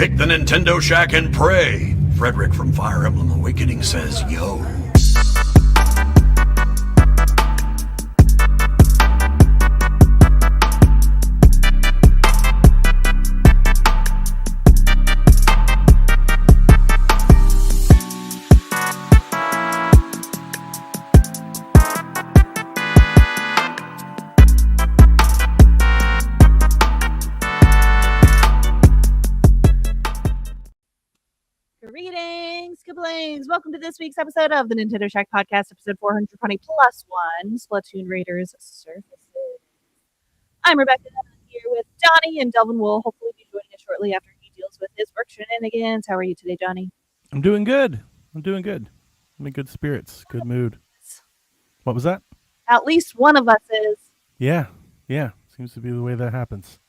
Pick the Nintendo Shack and pray. Frederick from Fire Emblem Awakening says, yo. Welcome to this week's episode of the Nintendo Shack Podcast, episode 420 plus one, Splatoon Raiders Surfaces. I'm Rebecca, here with Johnny, and Delvin will hopefully be joining us shortly after he deals with his work shenanigans. How are you today, Johnny? I'm doing good. I'm in good spirits, good mood. What was that? At least one of us is. Yeah. Seems to be the way that happens.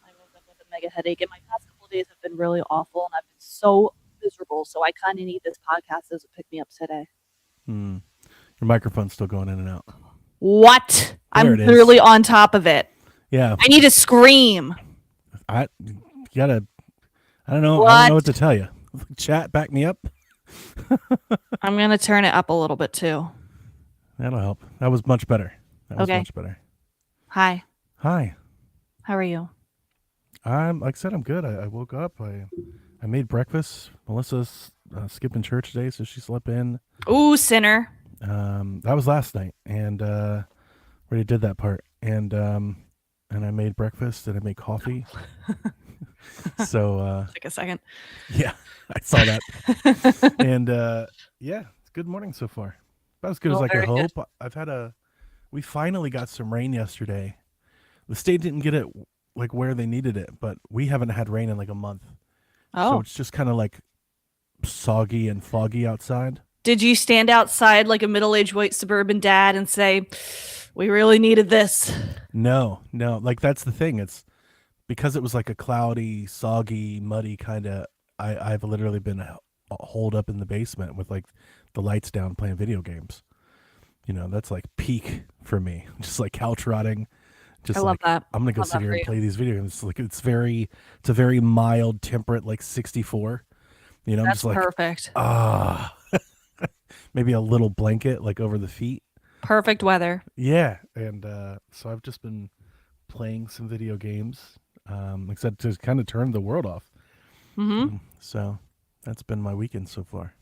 I woke up with a mega headache, and my past couple of days have been really awful, and I've been so miserable, so I kind of need this podcast as a pick-me-up today. Your microphone's still going in and out. What? I'm literally on top of it. Yeah. I need to scream. I don't know what to tell you. Chat, back me up. I'm going to turn it up a little bit too. That'll help. That was much better. Much better. Hi. How are you? Like I said, I'm good. I woke up. I made breakfast. Melissa's skipping church today, so she slept in. Ooh, sinner. That was last night, and already did that part. And I made breakfast, and I made coffee. So take a second. Yeah, I saw that. And yeah, it's a good morning so far. About as good as I could hope. Good. We finally got some rain yesterday. The state didn't get it like where they needed it, but we haven't had rain in like a month. Oh. So it's just kind of like soggy and foggy outside. Did you stand outside like a middle-aged white suburban dad and say, we really needed this? No. Like that's the thing. It's because it was like a cloudy, soggy, muddy kind of, I've literally been holed up in the basement with like the lights down playing video games. You know, that's like peak for me. Just like couch rotting. I love that. I'm gonna go sit here and play these video games. Like it's a very mild, temperate, like 64. You know, that's I'm just perfect. Maybe a little blanket like over the feet. Perfect weather. Yeah, and so I've just been playing some video games, like I said, to kind of turn the world off. Mm-hmm. So that's been my weekend so far.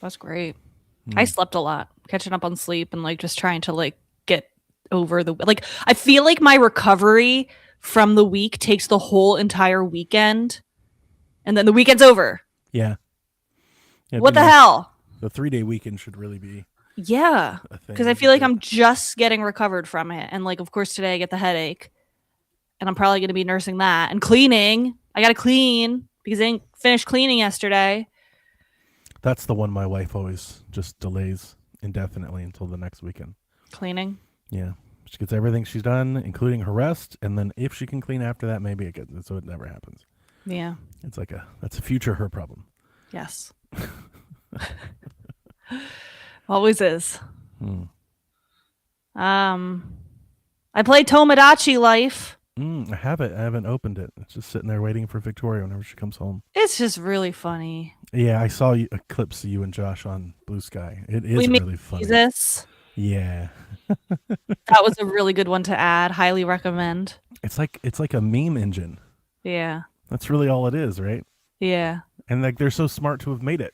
That's great. I slept a lot, catching up on sleep and like just trying to like get over I feel like my recovery from the week takes the whole entire weekend and then the weekend's over. Yeah what the hell? The 3-day weekend should really be because I feel like I'm just getting recovered from it, and like of course today I get the headache and I'm probably going to be nursing that and cleaning. I gotta clean because I didn't finish cleaning yesterday. That's the one my wife always just delays indefinitely until the next weekend. Cleaning. Yeah. She gets everything she's done, including her rest, and then if she can clean after that, maybe it gets, so it never happens. Yeah. It's like that's a future her problem. Yes. Always is. I played Tomodachi Life. I have it. I haven't opened it. It's just sitting there waiting for Victoria whenever she comes home. It's just really funny. Yeah, I saw clips of you and Josh on Blue Sky. It is really funny. Jesus. Yeah. That was a really good one to add. Highly recommend. It's like a meme engine. Yeah. That's really all it is, right? Yeah. And like they're so smart to have made it.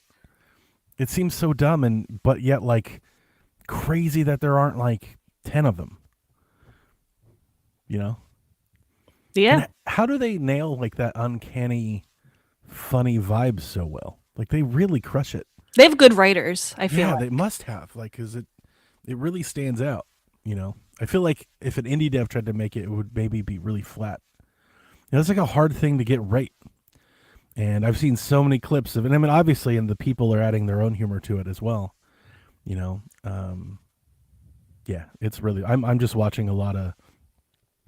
It seems so dumb but yet like crazy that there aren't like 10 of them. You know? Yeah. And how do they nail like that uncanny, funny vibe so well? Like they really crush it. They have good writers, I feel. Yeah, like. they must have. Like, because it really stands out. You know, I feel like if an indie dev tried to make it, it would maybe be really flat. You know, it's like a hard thing to get right. And I've seen so many clips of it. I mean, obviously, and the people are adding their own humor to it as well. You know, yeah, it's really. I'm just watching a lot of.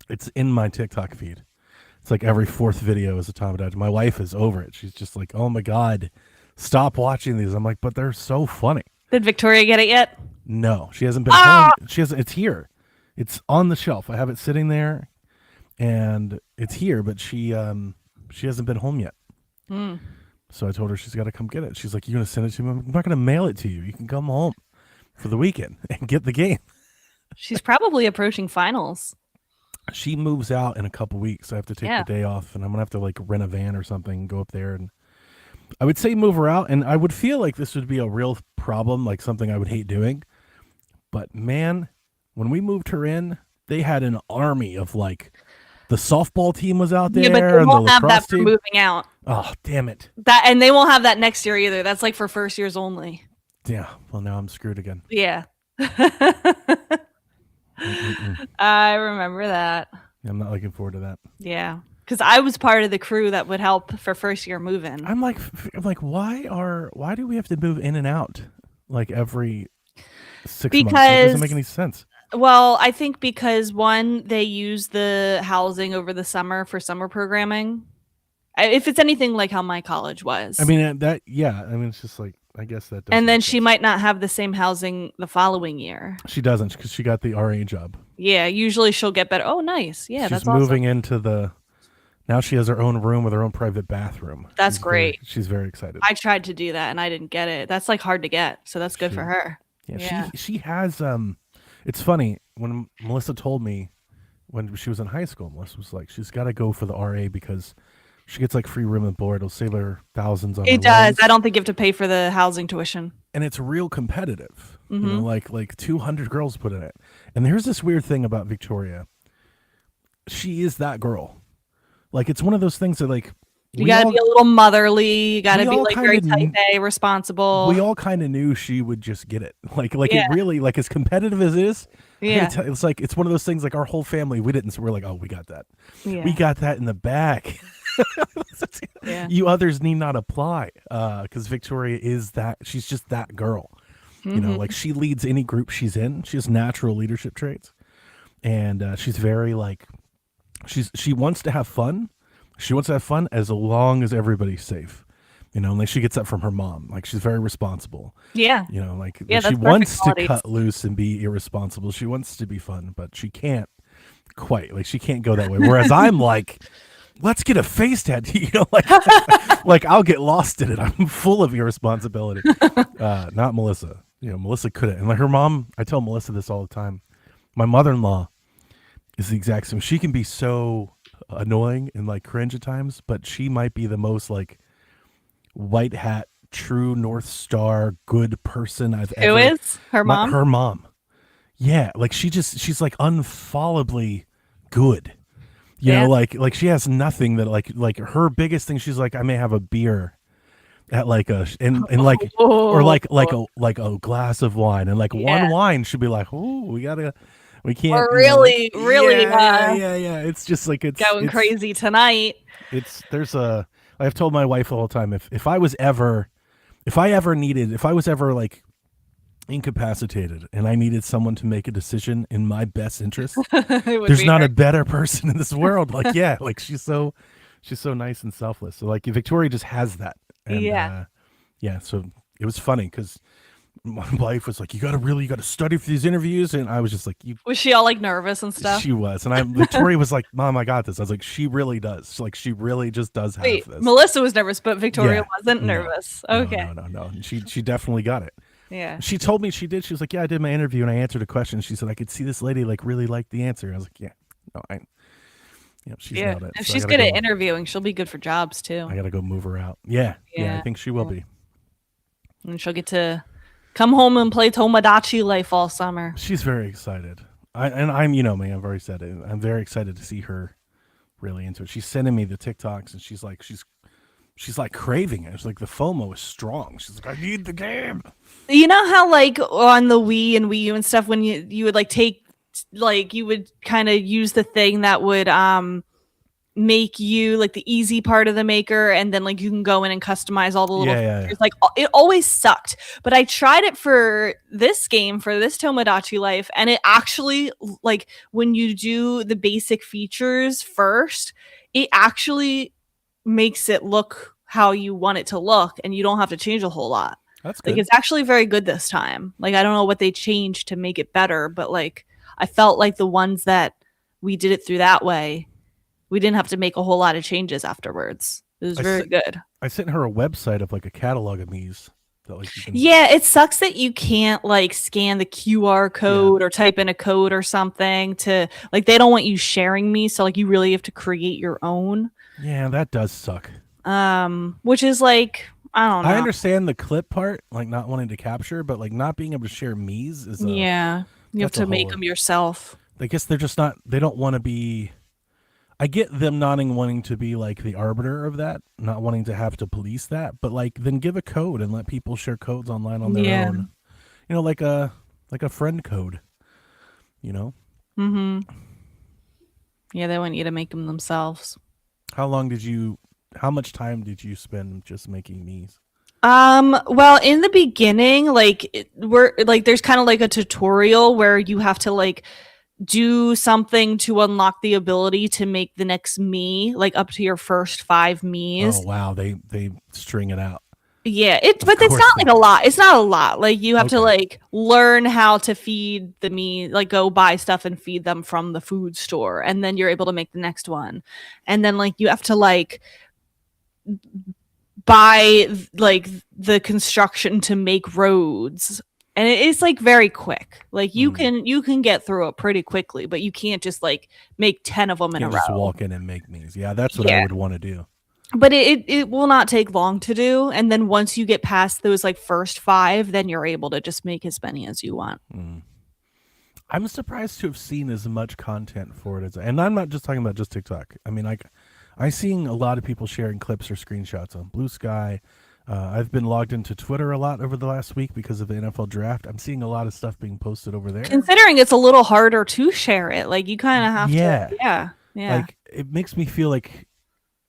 It's in my TikTok feed. It's like every fourth video is a Tomodachi. My wife is over it. She's just like, "Oh my god, stop watching these." I'm like, "But they're so funny." Did Victoria get it yet? No, she hasn't been home. It's here. It's on the shelf. I have it sitting there, and it's here. But she She hasn't been home yet. Mm. So I told her she's got to come get it. She's like, "You gonna send it to me? I'm not gonna mail it to you. You can come home for the weekend and get the game." She's probably approaching finals. She moves out in a couple weeks. I have to take the day off, and I'm gonna have to like rent a van or something, go up there, and I would say move her out. And I would feel like this would be a real problem, like something I would hate doing. But man, when we moved her in, they had an army of like the softball team was out there. Yeah, but they and won't the have that lacrosse for team. moving out. Oh, damn it! And they won't have that next year either. That's like for first years only. Yeah. Well, now I'm screwed again. Yeah. I remember that. I'm not looking forward to that. Yeah, because I was part of the crew that would help for first year move-in. I'm like, why do we have to move in and out like every 6 months? It doesn't make any sense. Well, I think because one, they use the housing over the summer for summer programming. If it's anything like how my college was. I mean, it's just like, I guess that does. And then she might not have the same housing the following year. She doesn't, because she got the RA job. Yeah, usually she'll get better. Oh, nice. Yeah, she's moving into now she has her own room with her own private bathroom. That's great. She's very excited. I tried to do that and I didn't get it. That's like hard to get. So that's good for her. Yeah, she has, it's funny, when Melissa told me when she was in high school, Melissa was like, she's got to go for the RA because she gets like free room and board. It'll save her thousands on it does. Loans. I don't think you have to pay for the housing tuition. And it's real competitive. You know, like 200 girls put in it. And there's this weird thing about Victoria. She is that girl. Like, it's one of those things that like you gotta be a little motherly. You gotta be like very type A, responsible. We all kind of knew she would just get it. Like it really, like, as competitive as it is. Yeah, it's like, it's one of those things. Like, our whole family, we didn't. So we're like, oh, we got that. Yeah. We got that in the bag. You others need not apply, because Victoria is that. She's just that girl. You know, like, she leads any group she's in. She has natural leadership traits, and she's very like, she wants to have fun. She wants to have fun as long as everybody's safe. You know, like, she gets that from her mom. Like, she's very responsible. Yeah. You know, like, she wants to cut loose and be irresponsible. She wants to be fun, but she can't quite. Like, she can't go that way. Whereas I'm like, let's get a face tattoo. You know, like, like, I'll get lost in it. I'm full of irresponsibility. Not Melissa. You know, Melissa couldn't. And like, her mom, I tell Melissa this all the time. My mother-in-law is the exact same. She can be so annoying and like cringe at times, but she might be the most like white hat, true North Star, good person I've ever. Who is her mom? Her mom. Yeah, like, she's like unfallibly good. You know, like she has nothing that like her biggest thing. She's like, I may have a beer at like a and like or like a glass of wine, and like one wine should be like, oh, we can't. Or really, yeah. It's just like it's crazy tonight. I've told my wife all the time, if I was ever like incapacitated and I needed someone to make a decision in my best interest, there's not a better person in this world. Like, yeah, like she's so nice and selfless. So like Victoria just has that. And, so it was funny because my wife was like, you got to study for these interviews. And I was just like, was she all like nervous and stuff? She was. And Victoria was like, Mom, I got this. I was like, she really does. Like, she really just does have this. Melissa was nervous, but Victoria wasn't nervous. Okay. No. She definitely got it. Yeah. She told me she did. She was like, yeah, I did my interview and I answered a question. She said, I could see this lady like really liked the answer. I was like, she's nailed it. If she's good at interviewing, she'll be good for jobs too. I got to go move her out. Yeah, I think she will be. And she'll get to come home and play Tomodachi Life all summer. She's very excited. I'm, you know me, I've already said it. I'm very excited to see her really into it. She's sending me the TikToks and she's like craving it. It's like the FOMO is strong. She's like, I need the game. You know how like on the Wii and Wii U and stuff, when you would like take, like, you would kind of use the thing that would make you like the easy part of the maker, and then like you can go in and customize all the little features. Like, it always sucked, but I tried it for this game, for this Tomodachi Life, and it actually, like, when you do the basic features first, it actually makes it look how you want it to look, and you don't have to change a whole lot. That's good. Like, it's actually very good this time. Like, I don't know what they changed to make it better, but like, I felt like the ones that we did it through that way, we didn't have to make a whole lot of changes afterwards. It was very good. I sent her a website of like a catalog of Mii's that like you can. Yeah, it sucks that you can't like scan the QR code or type in a code or something to like they don't want you sharing me, so like you really have to create your own. Yeah, that does suck. Which is like I don't know. I understand the clip part, like not wanting to capture, but like not being able to share Mii's is yeah, you have to make them yourself. I guess they're just not. They don't want to be. I get them not wanting to be like the arbiter of that, not wanting to have to police that, but like then give a code and let people share codes online on their own. You know, like a friend code. You know. Mm-hmm. Yeah, they want you to make them themselves. How much time did you spend just making Mii's? Well, in the beginning, like there's kind of like a tutorial where you have to like do something to unlock the ability to make the next Mii, like up to your first 5 Mii's. Oh wow, they string it out. Yeah, but it's not like a lot. It's not a lot. Like you have to like learn how to feed the Mii, like go buy stuff and feed them from the food store, and then you're able to make the next one. And then like you have to like buy like the construction to make roads. And it's like very quick. Like you can get through it pretty quickly, but you can't just like make 10 of them in a row. Just walk in and make Mii's. Yeah, that's what I would want to do. But it will not take long to do. And then once you get past those like first 5, then you're able to just make as many as you want. I'm surprised to have seen as much content for it and I'm not just talking about just TikTok. I mean, like I'm seeing a lot of people sharing clips or screenshots on Blue Sky. I've been logged into Twitter a lot over the last week because of the NFL draft. I'm seeing a lot of stuff being posted over there. Considering it's a little harder to share it, like you kind of have to. Yeah. Like it makes me feel like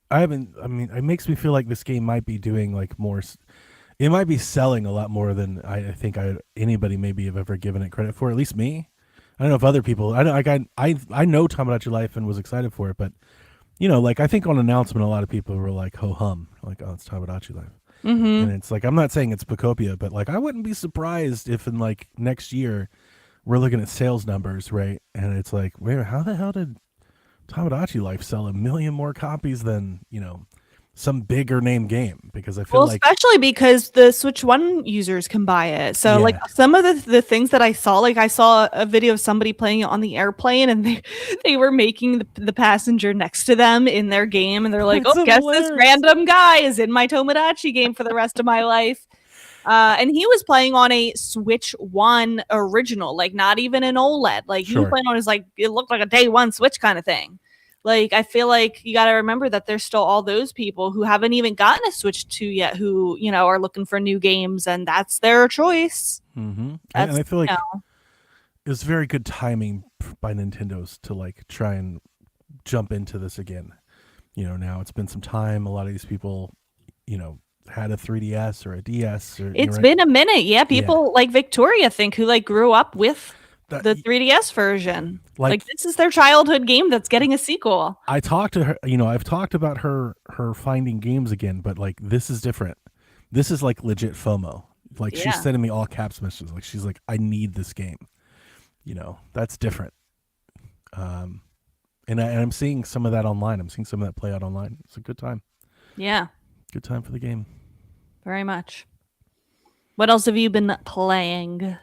it makes me feel like this game might be doing like more. It might be selling a lot more than I think anybody maybe have ever given it credit for. At least me. I don't know if other people. I know I know Tamagotchi Life and was excited for it, but you know, like I think on announcement, a lot of people were like ho hum, like oh, it's Tamagotchi Life. And it's like I'm not saying it's Pacopia, but like I wouldn't be surprised if in like next year we're looking at sales numbers, right? And it's like, wait, how the hell did Tamagotchi Life sell 1 million more copies than some bigger name game? Because I feel like especially because the Switch 1 users can buy it. So like some of the things that I saw, like I saw a video of somebody playing it on the airplane and they were making the passenger next to them in their game and they're like, oh, guess this random guy is in my Tomodachi game for the rest of my life. And he was playing on a Switch 1 original, like not even an OLED. Like he was playing on his, like, it looked like a day one Switch kind of thing. Like, I feel like you got to remember that there's still all those people who haven't even gotten a Switch 2 yet who, are looking for new games, and that's their choice. And I feel like it was very good timing by Nintendo's to, like, try and jump into this again. Now it's been some time. A lot of these people, had a 3DS or a DS. It's been a minute. Yeah, people like Victoria who, like, grew up with the 3DS version. Like this is their childhood game that's getting a sequel. I talked to her, I've talked about her finding games again, but like this is different. This is like legit FOMO. Like she's sending me all caps messages. Like she's like, I need this game. That's different. And I'm seeing some of that online. I'm seeing some of that play out online. It's a good time. Yeah. Good time for the game. Very much. What else have you been playing?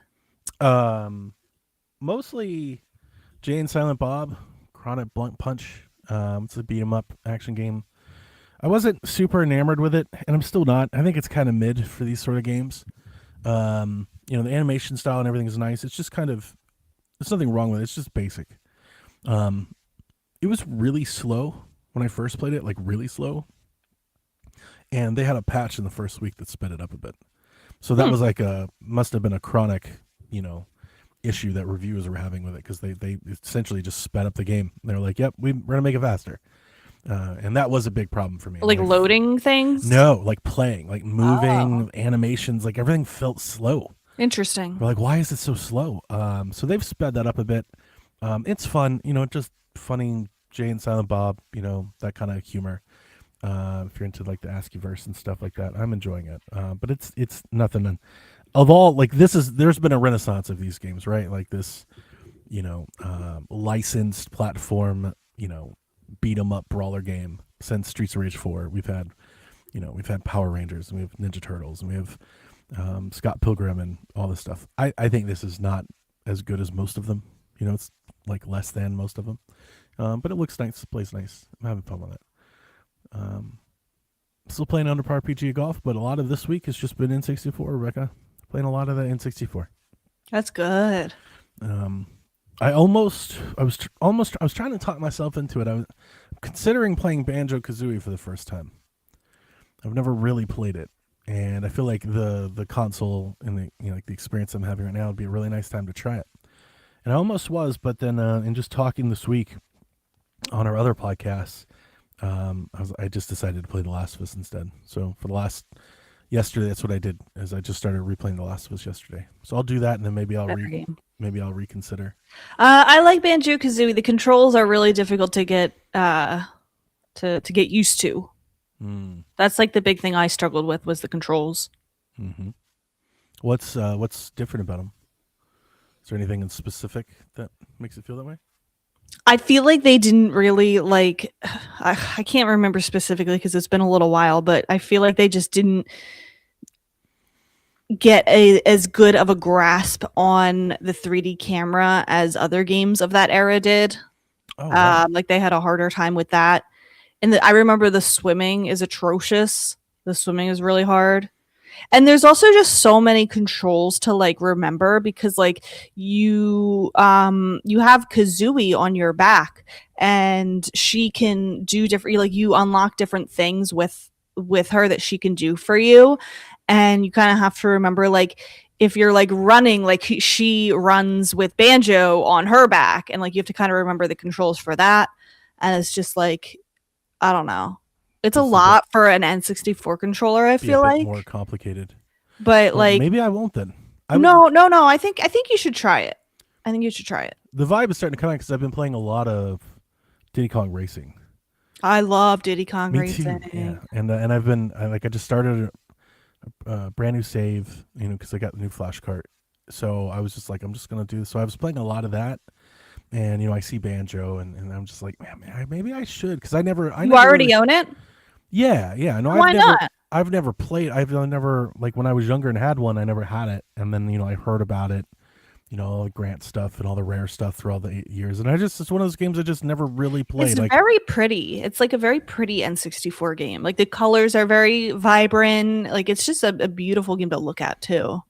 Mostly Jay and Silent Bob, Chronic Blunt Punch. It's a beat 'em up action game. I wasn't super enamored with it, and I'm still not. I think it's kind of mid for these sort of games. The animation style and everything is nice. It's just kind of, there's nothing wrong with it. It's just basic. It was really slow when I first played it, like really slow. And they had a patch in the first week that sped it up a bit. So that was like must have been a chronic, issue that reviewers were having with it, because they essentially just sped up the game. They're like, yep, we're going to make it faster. And that was a big problem for me. Like loading things? No, like playing, like moving, animations, like everything felt slow. Interesting. We're like, why is it so slow? So they've sped that up a bit. It's fun, just funny Jay and Silent Bob, that kind of humor. If you're into like the ASCII verse and stuff like that, I'm enjoying it. But it's nothing of all, like there's been a renaissance of these games, right? Like this, licensed platform, beat 'em up brawler game since Streets of Rage 4. We've had Power Rangers, and we have Ninja Turtles, and we have Scott Pilgrim and all this stuff. I think this is not as good as most of them. It's like less than most of them. But it looks nice, plays nice. I'm having fun with it. Still playing Underpowered PGA Golf, but a lot of this week has just been N64, Rebecca. Playing a lot of the N64. That's good. I was trying to talk myself into it. I was considering playing Banjo-Kazooie for the first time. I've never really played it, and I feel like the console and the experience I'm having right now would be a really nice time to try it. And I almost was, but then in just talking this week on our other podcasts, I just decided to play The Last of Us instead. So yesterday, that's what I did. Is I just started replaying The Last of Us yesterday. So I'll do that, and then maybe I'll reconsider. I like Banjo-Kazooie. The controls are really difficult to get to get used to. That's like the big thing I struggled with was the controls. Mm-hmm. What's different about them? Is there anything in specific that makes it feel that way? I feel like they didn't really I can't remember specifically because it's been a little while, but I feel like they just didn't get as good of a grasp on the 3D camera as other games of that era did. Oh, wow. Like they had a harder time with that. And I remember the swimming is atrocious. The swimming is really hard. And there's also just so many controls to remember because you have Kazooie on your back and she can do different you unlock different things with her that she can do for you, and you kind of have to remember if you're running she runs with Banjo on her back, and you have to kind of remember the controls for that. And it's just I don't know. It's a lot for an N64 controller, I feel like. More complicated. But maybe I won't then. No. I think you should try it. I think you should try it. The vibe is starting to come out because I've been playing a lot of Diddy Kong Racing. I love Diddy Kong Me Racing. too. Yeah, and I've been I just started a brand new save, because I got the new flash cart. So I was just I'm just gonna do this. So I was playing a lot of that. And I see Banjo, and I'm just man, maybe I should, because I never. You already own it? Yeah. No, why not? I've never played. I've never when I was younger and had one, I never had it, and then I heard about it, all the Grant stuff and all the rare stuff through all the 8 years, and it's one of those games I just never really played. It's very pretty. It's a very pretty N64 game. The colors are very vibrant. It's just a beautiful game to look at too.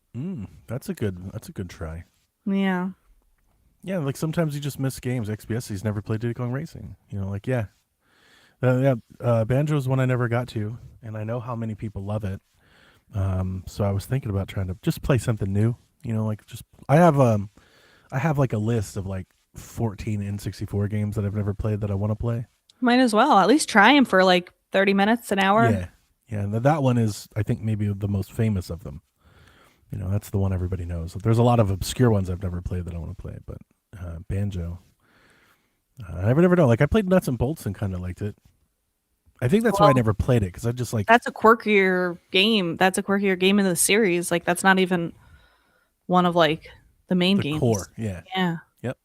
That's a good try. Yeah. Yeah, sometimes you just miss games. XBSC's never played Diddy Kong Racing. Banjo is one I never got to, and I know how many people love it. So I was thinking about trying to just play something new. I have a list of 14 N64 games that I've never played that I want to play. Might as well at least try them for 30 minutes, an hour. Yeah. And that one is, I think, maybe the most famous of them. That's the one everybody knows. There's a lot of obscure ones I've never played that I want to play, but Banjo, I never know. I played Nuts and Bolts and kind of liked it. I think that's why I never played it, because I just that's a quirkier game. That's a quirkier game in the series. That's not even one of the main games. Core, yeah. Yep.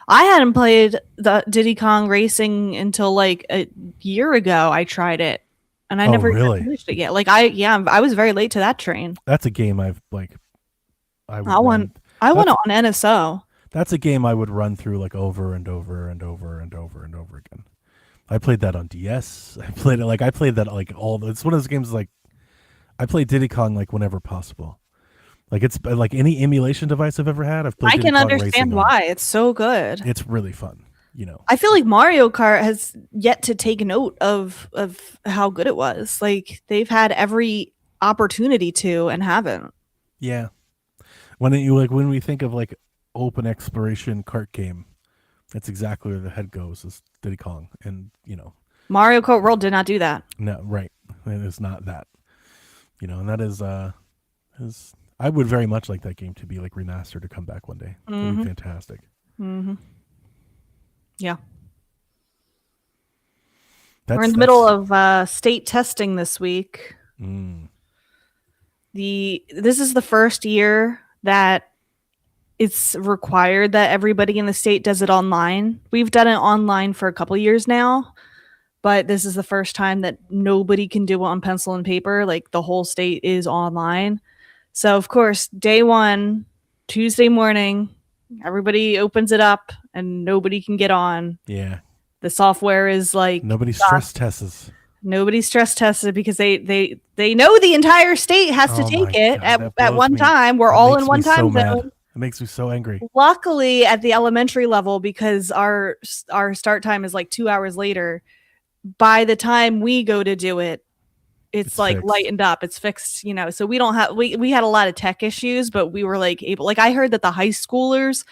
I hadn't played the Diddy Kong Racing until a year ago. I tried it, and I never even finished it yet. I was very late to that train. That's a game I want on NSO. That's a game I would run through over and over and over and over and over again. I played that on DS. I played it I played that it's one of those games I play Diddy Kong whenever possible. It's any emulation device I've ever had. I've played. I can understand why. It's so good. It's really fun. I feel like Mario Kart has yet to take note of how good it was. They've had every opportunity to and haven't. Yeah. When we think of open exploration kart game, that's exactly where the head goes, is Diddy Kong. And Mario Kart World did not do that. No, right. It is not that. And that is I would very much like that game to be remastered to come back one day. It would be fantastic. Mm-hmm. Yeah. We're in the middle of state testing this week. This is the first year that it's required that everybody in the state does it online. We've done it online for a couple years now, but this is the first time that nobody can do it on pencil and paper. Like the whole state is online. So of course, day one, Tuesday morning, everybody opens it up and nobody can get on. Yeah. The software is like nobody stress tests. Nobody stress tested because they know the entire state has to take it at one time. We're all in one time zone. It makes me so angry. Luckily, at the elementary level, because our start time is like 2 hours later, by the time we go to do it, it's like fixed. Lightened up. It's fixed, you know. So we don't have we had a lot of tech issues, but we were like able. Like I heard that the high schoolers,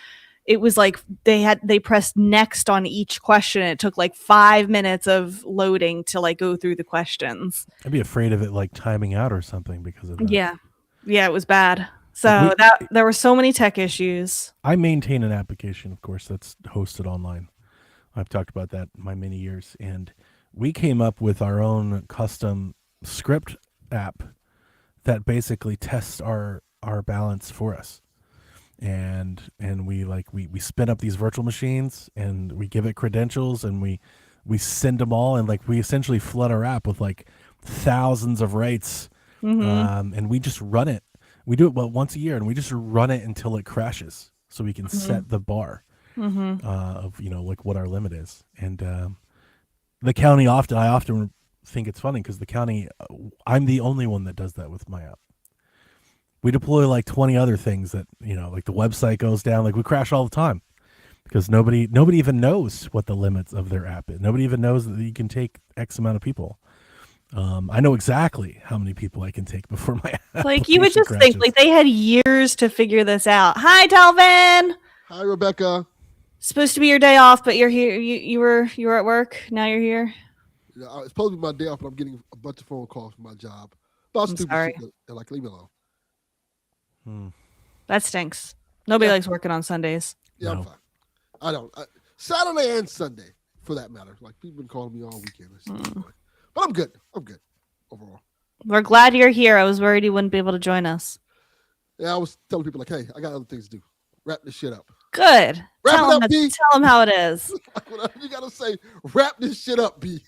it was like they pressed next on each question. It took like 5 minutes of loading to like go through the questions. I'd be afraid of it like timing out or something because of that. Yeah, it was bad. So there were so many tech issues. I maintain an application, of course, that's hosted online. I've talked about that in my many years, and we came up with our own custom script app that basically tests our balance for us. And we spin up these virtual machines and we give it credentials and we send them all, and like we essentially flood our app with like thousands of rights. And we just run it. We do it once a year, and we just run it until it crashes, so we can set the bar of like what our limit is. And the county I often think it's funny because the county, I'm the only one that does that with my app. We deploy like 20 other things that like the website goes down, like we crash all the time because nobody even knows what the limits of their app is. Nobody even knows that you can take X amount of people. I know exactly how many people I can take before my like you would just crashes. Think like they had years to figure this out. Hi, Delvin. Hi, Rebecca. Supposed to be your day off, but you're here. You were at work. Now you're here. Yeah, it's supposed to be my day off, but I'm getting a bunch of phone calls from my job about stupid shit. They're like, leave me alone. That stinks. Nobody likes working on Sundays. Yeah, I'm fine. I don't. Saturday and Sunday, for that matter. Like people been calling me all weekend. But I'm good. Overall. We're glad you're here. I was worried you wouldn't be able to join us. Yeah, I was telling people like, hey, I got other things to do. Wrap this shit up. Good. Tell them how it is. Whatever you gotta say, wrap this shit up, B.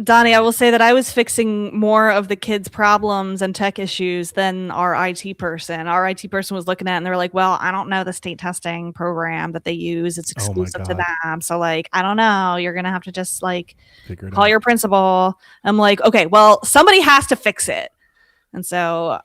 Donnie, I will say that I was fixing more of the kids' problems and tech issues than our IT person. Our IT person was looking at it and they were like, well, I don't know the state testing program that they use. It's exclusive to them. So like, I don't know. You're going to have to just like call your principal. I'm like, okay, well, somebody has to fix it. And so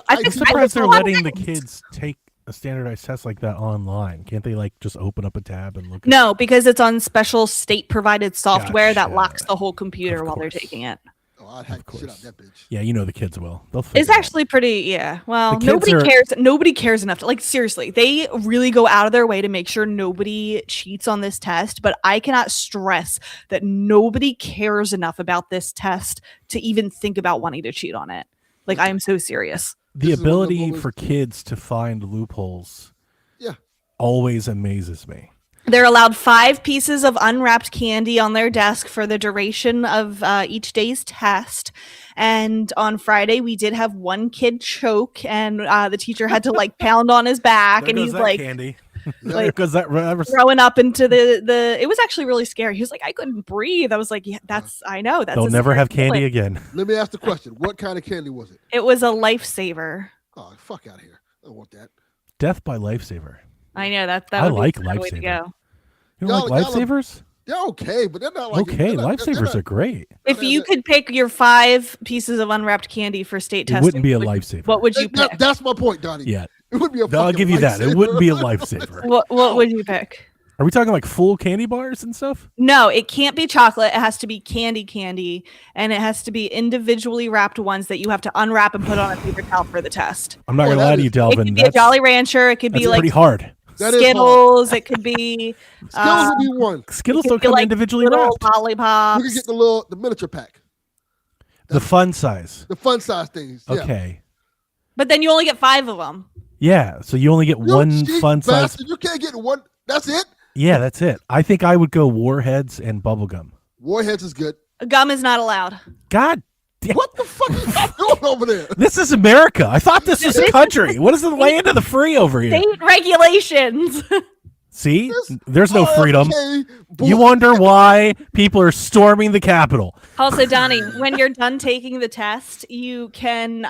I'm surprised they're letting the kids take a standardized test like that online. Can't they like just open up a tab and look? No, because it's on special state provided software that locks the whole computer while they're taking it. Oh, I'd hack shit out that bitch. Yeah, the kids will. It's actually pretty. Yeah. Well, nobody cares. Nobody cares enough to like. Seriously, they really go out of their way to make sure nobody cheats on this test. But I cannot stress that nobody cares enough about this test to even think about wanting to cheat on it. Like I am so serious. The ability for kids to find loopholes always amazes me. They're allowed 5 pieces of unwrapped candy on their desk for the duration of each day's test. And on Friday, we did have one kid choke, and the teacher had to like pound on his back, and he's like, candy. Like because that throwing up into the it was actually really scary. He was like, I couldn't breathe. I was like, yeah, I know. They'll never have candy again. Let me ask the question. What kind of candy was it? It was a Lifesaver. Oh, fuck out of here. I don't want that. Death by Lifesaver. I know that I like Lifesaver. You don't like Lifesavers? They're okay, but they're not like Lifesavers are great. If you could pick your 5 pieces of unwrapped candy for state testing, it wouldn't be a Lifesaver. What would you pick? That's my point, Donnie. Yeah. It would be a I'll give you that. It wouldn't be a Lifesaver. What would you pick? Are we talking like full candy bars and stuff? No, it can't be chocolate. It has to be candy, and it has to be individually wrapped ones that you have to unwrap and put on a paper towel for the test. I'm not going to lie to you, Delvin. It could be a Jolly Rancher. It could be like pretty hard. Skittles. It could be Skittles would be one. Skittles don't come individually wrapped. Lollipops. We could get the miniature pack. The fun size. The fun size things. Yeah. Okay. But then you only get 5 of them. Yeah, so you only get one fun size. You can't get one. That's it? Yeah, that's it. I think I would go Warheads and bubblegum. Warheads is good. Gum is not allowed. God damn. What the fuck are you doing over there? This is America. I thought this was a country. What is the land of the free over here? State regulations. See? This There's no freedom. RFK You wonder why people are storming the Capitol. Also, Donnie, when you're done taking the test, you can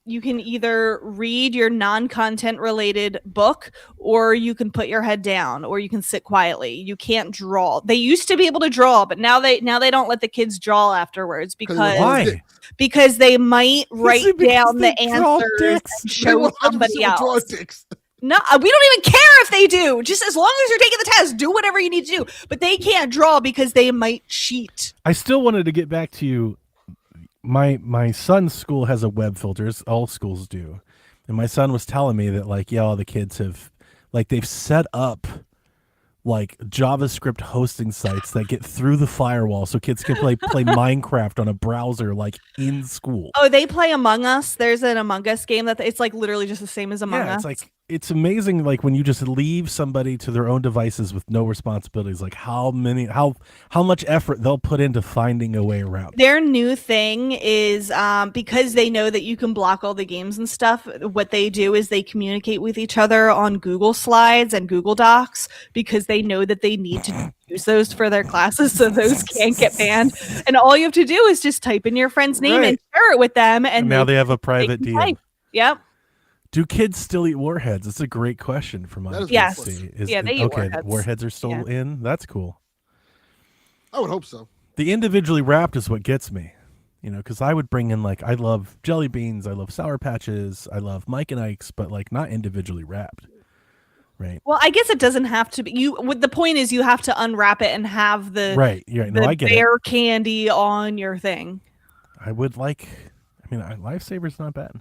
either read your non-content related book, or you can put your head down, or you can sit quietly. You can't draw. They used to be able to draw, but now they don't let the kids draw afterwards Why? because they might write because down the they draw answers dicks? and show somebody else. Dicks. No, we don't even care if they do. Just as long as you're taking the test, do whatever you need to do. But they can't draw because they might cheat. I still wanted to get back to you. My son's school has a web filter. All schools do. And my son was telling me that, like, yeah, all the kids have, like, they've set up like JavaScript hosting sites that get through the firewall so kids can play Minecraft on a browser, like, in school. Oh, they play Among Us. There's an Among Us game that it's like literally just the same as Among Us. It's like, it's amazing, like, when you just leave somebody to their own devices with no responsibilities, like how much effort they'll put into finding a way around. Their new thing is because they know that you can block all the games and stuff. What they do is they communicate with each other on Google Slides and Google Docs because they know that they need to use those for their classes, so those can't get banned. And all you have to do is just type in your friend's name and share it with them. And now they have a private DM. Yep. Do kids still eat warheads? It's a great question for my Yes. they eat warheads. Warheads are still in. That's cool. I would hope so. The individually wrapped is what gets me, because I would bring in, like, I love jelly beans, I love Sour Patches, I love Mike and Ike's, but, like, not individually wrapped, right? Well, I guess it doesn't have to be. The point is you have to unwrap it and have the No, I get bear candy on your thing. I would like. I mean, Lifesaver's not bad.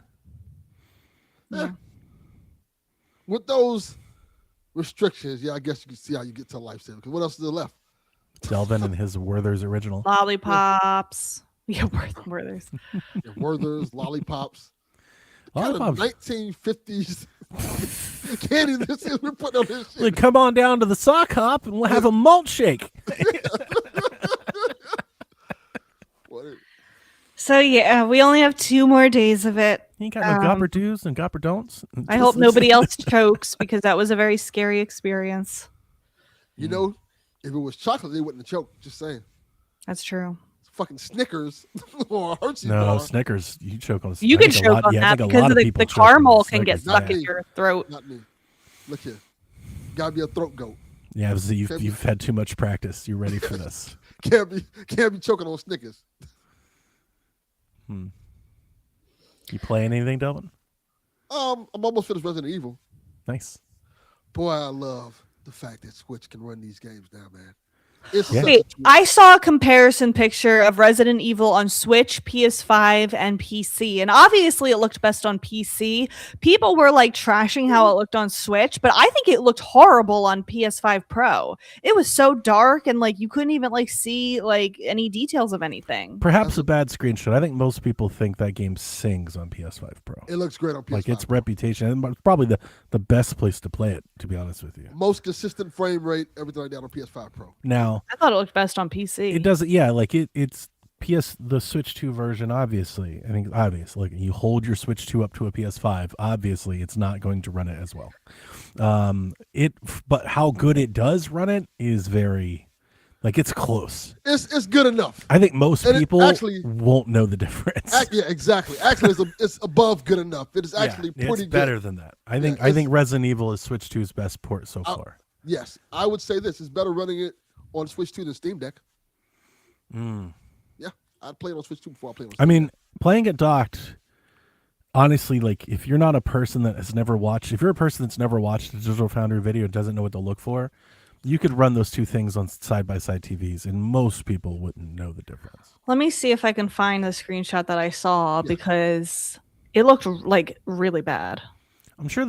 Yeah. With those restrictions, yeah, I guess you can see how you get to a lifesaver. Because what else is there left? Delvin and his Werther's original. Lollipops. Yeah, Werther's. Yeah, Werther's, lollipops. Lollipops. Kind of 1950s candy this is we're putting on this shit. Like, come on down to the sock hop and we'll have a malt shake. So yeah, we only have 2 more days of it. You ain't got no gopper do's and gopper don'ts. I hope nobody else chokes because that was a very scary experience. You know, if it was chocolate, they wouldn't have choked. Just saying. That's true. It's fucking Snickers or Hershey's No, bar. Snickers. You choke on. You can choke on that because the caramel can get stuck in your throat. Not me. Look here. Gotta be a throat goat. Yeah, you've had too much practice. You're ready for this. Can't be choking on Snickers. You play anything, Delvin? I'm almost finished Resident Evil. Nice. Boy, I love the fact that Switch can run these games now, man. It's Yeah. such a Wait, treat. I saw a comparison picture of Resident Evil on Switch, PS5, and PC, and obviously it looked best on PC. People were like trashing how it looked on Switch, but I think it looked horrible on PS5 Pro. It was so dark and like you couldn't even like see like any details of anything. Perhaps a bad screenshot. I think most people think that game sings on PS5 Pro. It looks great on PS5. Like its reputation, and it's probably the best place to play it, to be honest with you. Most consistent frame rate, everything like that on PS5 Pro. Now, I thought it looked best on PC. it doesn't. Yeah, like it's the Switch 2 version. Obviously, I think obvious. Like, you hold your Switch 2 up to a PS5. Obviously, it's not going to run it as well. But how good it does run it is very, like, it's close. It's good enough. I think most And it people actually- won't know the difference. Yeah, exactly. Actually, it's above good enough. It is actually Yeah, pretty it's better good. than that. I think it's- Resident Evil is Switch 2's best port so far. Yes, I would say this is better running it on Switch 2 than Steam Deck. Yeah, I'd play it on Switch 2 before I play it on Steam I mean, playing it docked, honestly, like, if you're not a person that has never watched, if you're a person that's never watched a Digital Foundry video and doesn't know what to look for, you could run those two things on side-by-side TVs, and most people wouldn't know the difference. Let me see if I can find the screenshot that I saw because it looked like really bad. I'm sure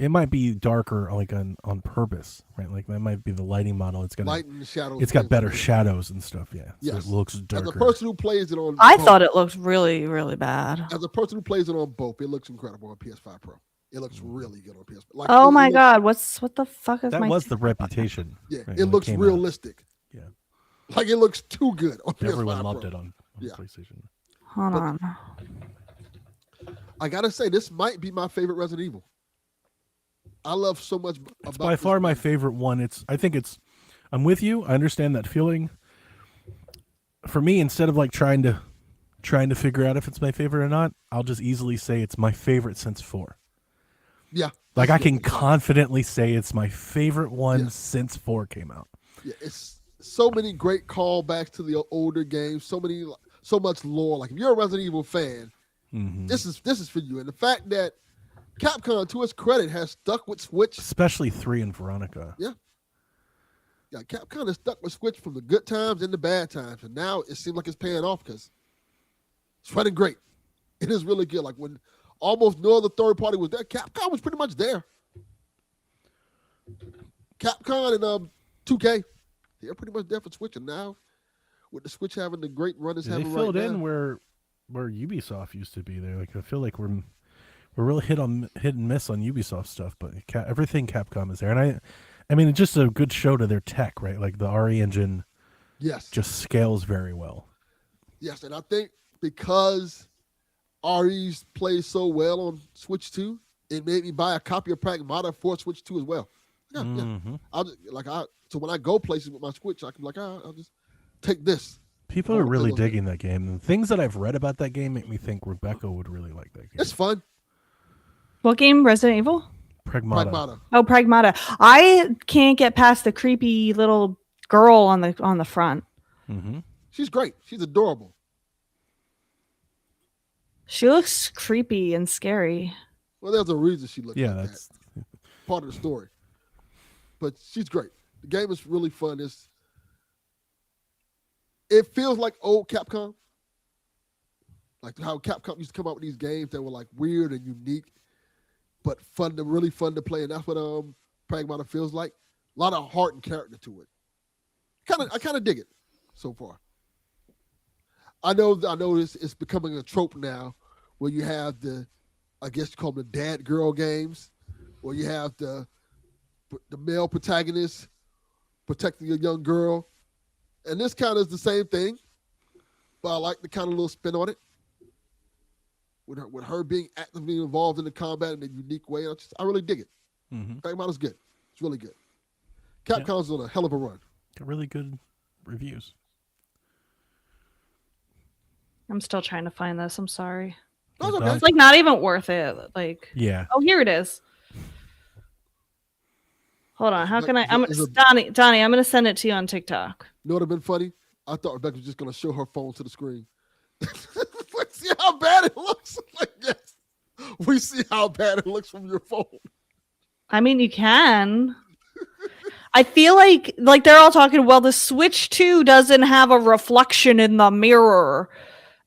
it might be darker, like, on purpose, right? Like, that might be the lighting model. It's got Light and shadows. it's got better shadows and stuff, yeah. Yes. So it looks As a darker. person who plays it on I both- thought it looked really, really bad. As a person who plays it on both, it looks incredible on PS5 Pro. It looks really good on PS5. Like, Oh it my looks- god, what the fuck is That my was the reputation. Yeah, right, it when looks came out. realistic. Yeah. Like, it looks too good on PS5 Everyone Pro. loved it on Yeah. PlayStation. Hold on. I gotta say, this might be my favorite Resident Evil. I love so much It's about by this far my game. favorite one. I'm with you. I understand that feeling. For me, instead of like trying to figure out if it's my favorite or not, I'll just easily say it's my favorite since 4. Yeah. Like this I is can exactly. confidently say it's my favorite one Yeah. since 4 came out. Yeah, it's so many great callbacks to the older games. So much lore. Like if you're a Resident Evil fan, this is for you. And the fact that Capcom, to its credit, has stuck with Switch. Especially 3 and Veronica. Yeah, Capcom has stuck with Switch from the good times and the bad times, and now it seems like it's paying off because it's running great. It is really good. Like when almost no other third party was there, Capcom was pretty much there. Capcom and 2K, they're pretty much there for Switch, and now with the Switch having the great run it's They having filled right in now. where Ubisoft used to be there. Like I feel like we're really hit and miss on Ubisoft stuff, but everything Capcom is there, and I mean it's just a good show to their tech, right? Like the RE engine, Yes, just scales very well. yes, and I think because RE's plays so well on Switch 2, it made me buy a copy of Pragmata for Switch 2 as well. Yeah, Mm-hmm. So when I go places with my Switch, I can be like, I'll just take this. People I are wanna play really those games. digging that game. The things that I've read about that game make me think Rebecca would really like that game. It's fun. What game? Resident Evil? Pragmata. Oh, Pragmata. I can't get past the creepy little girl on the front. Mm-hmm. She's great. She's adorable. She looks creepy and scary. Well, there's a reason she looks Yeah, like that's that. Part of the story. But she's great. The game is really fun. It feels like old Capcom. Like how Capcom used to come out with these games that were like weird and unique, but really fun to play. And that's what Pragmata feels like. A lot of heart and character to it. I kind of dig it so far. I know it's becoming a trope now where you have I guess you call them the dad girl games, where you have the male protagonist protecting a young girl. And this kind of is the same thing, but I like the kind of little spin on it. With her being actively involved in the combat in a unique way. I really dig it. mm-hmm. Pragmata's good. It's really good. Capcom's on a hell of a run. Got really good reviews. I'm still trying to find this. I'm sorry. That's Good okay. It's like not even worth it. Like, Yeah. oh, here it is. Hold on. How can I? Is it- Donnie, I'm going to send it to you on TikTok. You know what would have been funny? I thought Rebecca was just going to show her phone to the screen. See how bad it looks? Like, yes. We see how bad it looks from your phone. I mean, you can. I feel like they're all talking, well, the Switch 2 doesn't have a reflection in the mirror.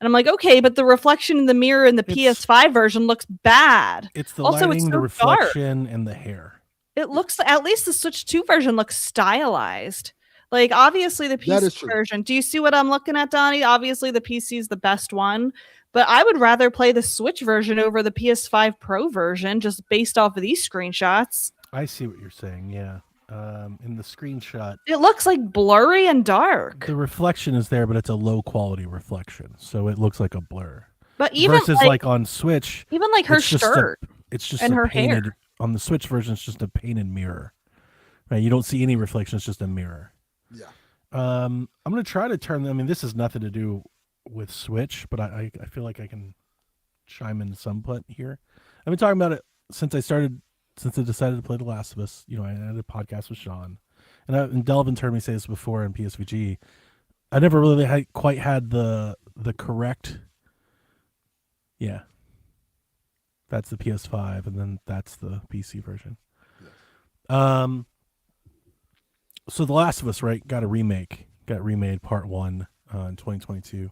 And I'm like, okay, but the reflection in the mirror in the PS5 version looks bad. It's the Also, lighting, it's the so reflection, and the hair. It looks, at least the Switch 2 version looks stylized. Like, obviously, the That is PC true. version. Do you see what I'm looking at, Donnie? Obviously, the PC is the best one. But I would rather play the Switch version over the PS5 Pro version just based off of these screenshots. I see what you're saying, yeah. In the screenshot, It looks like blurry and dark. the reflection is there, but it's a low quality reflection, so it looks like a blur. But even Versus like on Switch, even like her it's just shirt. it's just and a her painted hair. on the Switch version. It's just a painted mirror, right? You don't see any reflection. It's just a mirror. Yeah. I'm gonna try to turn. I mean, this has nothing to do with Switch, but I feel like I can chime in some point here. I've been talking about it since I decided to play The Last of Us. You know, I had a podcast with Sean, and Delvin heard me say this before in PSVG. I never really quite had the correct. Yeah, that's the PS5, and then that's the PC version. Yes. So The Last of Us, right, got remade part 1 in 2022,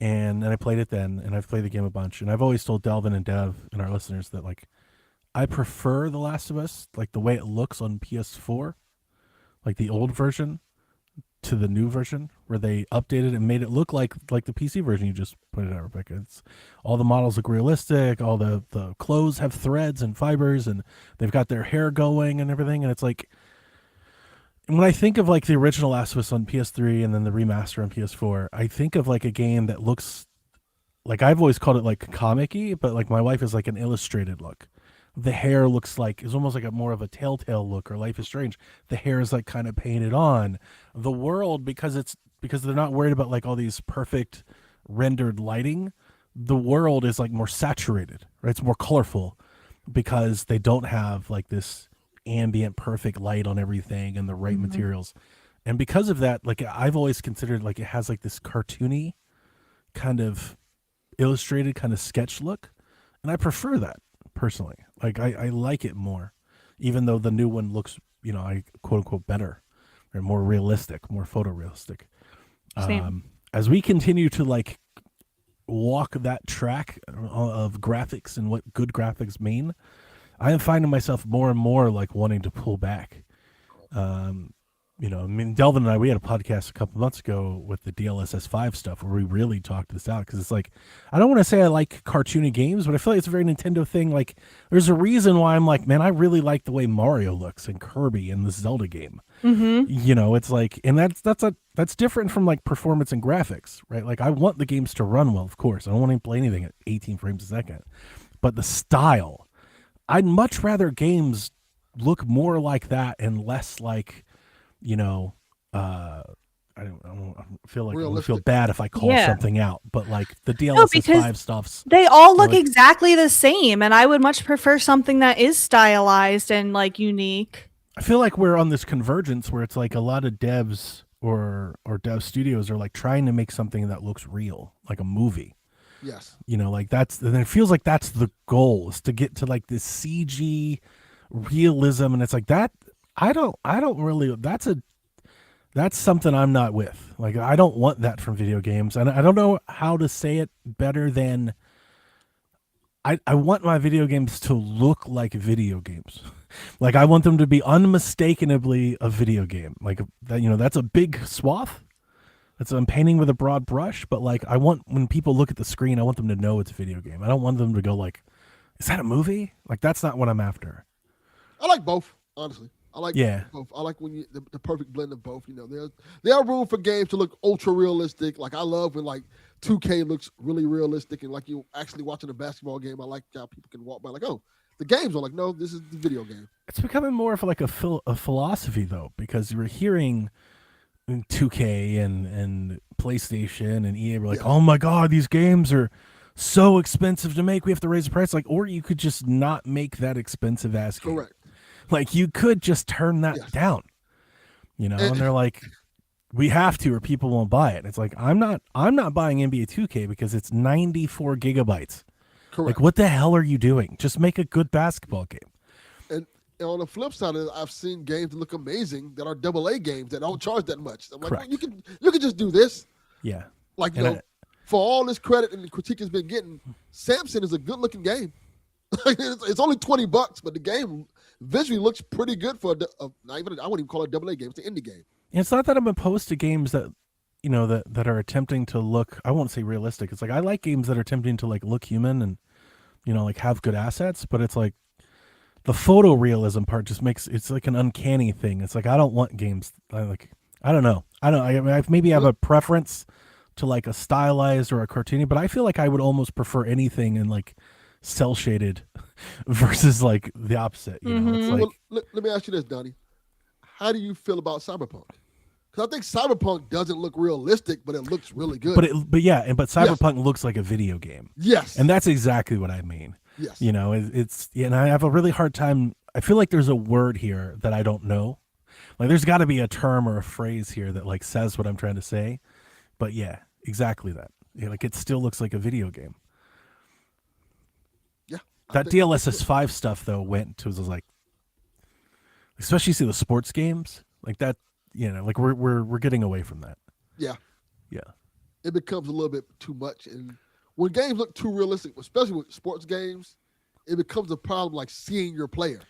and I played it then, and I've played the game a bunch, and I've always told Delvin and Dev and our listeners that like I prefer The Last of Us, like the way it looks on PS4, like the old version, to the new version where they updated and made it look like the PC version you just pointed out, Rebecca. It's all the models look realistic, all the clothes have threads and fibers, and they've got their hair going and everything, and it's like when I think of like the original Last of Us on PS3 and then the remaster on PS4, I think of like a game that looks like, I've always called it like comic-y, but like my wife is like an illustrated look. The hair looks like, is almost like a more of a Telltale look, or Life is Strange. The hair is like kind of painted on. The world, because they're not worried about like all these perfect rendered lighting, the world is like more saturated, right? It's more colorful because they don't have like this ambient perfect light on everything and the right materials. And because of that, like I've always considered like it has like this cartoony kind of illustrated kind of sketch look, and I prefer that personally. Like I like it more, even though the new one looks, I quote unquote better or more realistic, more photorealistic. Same. As we continue to like walk that track of graphics and what good graphics mean, I am finding myself more and more like wanting to pull back. I mean, Delvin and I, we had a podcast a couple months ago with the DLSS 5 stuff where we really talked this out, because it's like, I don't want to say I like cartoony games, but I feel like it's a very Nintendo thing. Like, there's a reason why I'm like, man, I really like the way Mario looks and Kirby in this Zelda game. It's like, and that's different from like performance and graphics, right? Like, I want the games to run well, of course. I don't want to play anything at 18 frames a second, but the style, I'd much rather games look more like that and less like, I feel like I would feel Realistic. bad if I call something out, but like the No, DLSS because 5 stuff's, they all look like- exactly the same, and I would much prefer something that is stylized and like unique. I feel like we're on this convergence where it's like a lot of devs or dev studios are like trying to make something that looks real, like a movie. Yes. Like and it feels like that's the goal, is to get to like this CG realism, and it's like that. I don't really. That's something I'm not with. Like, I don't want that from video games, and I don't know how to say it better than I want my video games to look like video games. Like, I want them to be unmistakably a video game. Like that, that's a big swath. I'm painting with a broad brush, but like, I want, when people look at the screen, I want them to know it's a video game. I don't want them to go like, is that a movie? Like, that's not what I'm after. I like both, honestly. I like both. I like when the perfect blend of both. There are room for games to look ultra realistic. Like, I love when like 2K looks really realistic, and like you actually watching a basketball game. I like how people can walk by like, oh, the games are like, no, this is the video game. It's becoming more of like a philosophy though, because you're hearing 2K and PlayStation and EA were like, oh my God, these games are so expensive to make. We have to raise the price. Like, or you could just not make that expensive ass game. Correct. Like, you could just turn that down, and they're like, we have to, or people won't buy it. And it's like, I'm not buying NBA 2K because it's 94 gigabytes. Correct. Like, what the hell are you doing? Just make a good basketball game. And on the flip side of it, I've seen games that look amazing that are AA games that don't charge that much. I'm like, well, you can just do this. Yeah. Like, for all this credit and the critique has been getting, Samson is a good looking game. It's only $20, but the game visually looks pretty good for I wouldn't even call it a AA game. It's an indie game. It's not that I'm opposed to games that, that are attempting to look, I won't say realistic. It's like, I like games that are attempting to like look human and, like have good assets, but it's like the photorealism part just makes, it's like an uncanny thing. It's like, I don't want games. I don't know. I maybe have a preference to like a stylized or a cartoony, but I feel like I would almost prefer anything in like cell shaded versus like the opposite. It's like, well, let me ask you this, Donnie. How do you feel about Cyberpunk? Because I think Cyberpunk doesn't look realistic, but it looks really good. But Cyberpunk looks like a video game. Yes, and that's exactly what I mean. Yes, it's and I have a really hard time. I feel like there's a word here that I don't know. Like, there's got to be a term or a phrase here that like says what I'm trying to say. But yeah, exactly that. Like, it still looks like a video game. Yeah, that DLSS 5 stuff though was like, especially see the sports games like that. Like we're getting away from that. Yeah. Yeah. It becomes a little bit too much, and when games look too realistic, especially with sports games, it becomes a problem like seeing your player.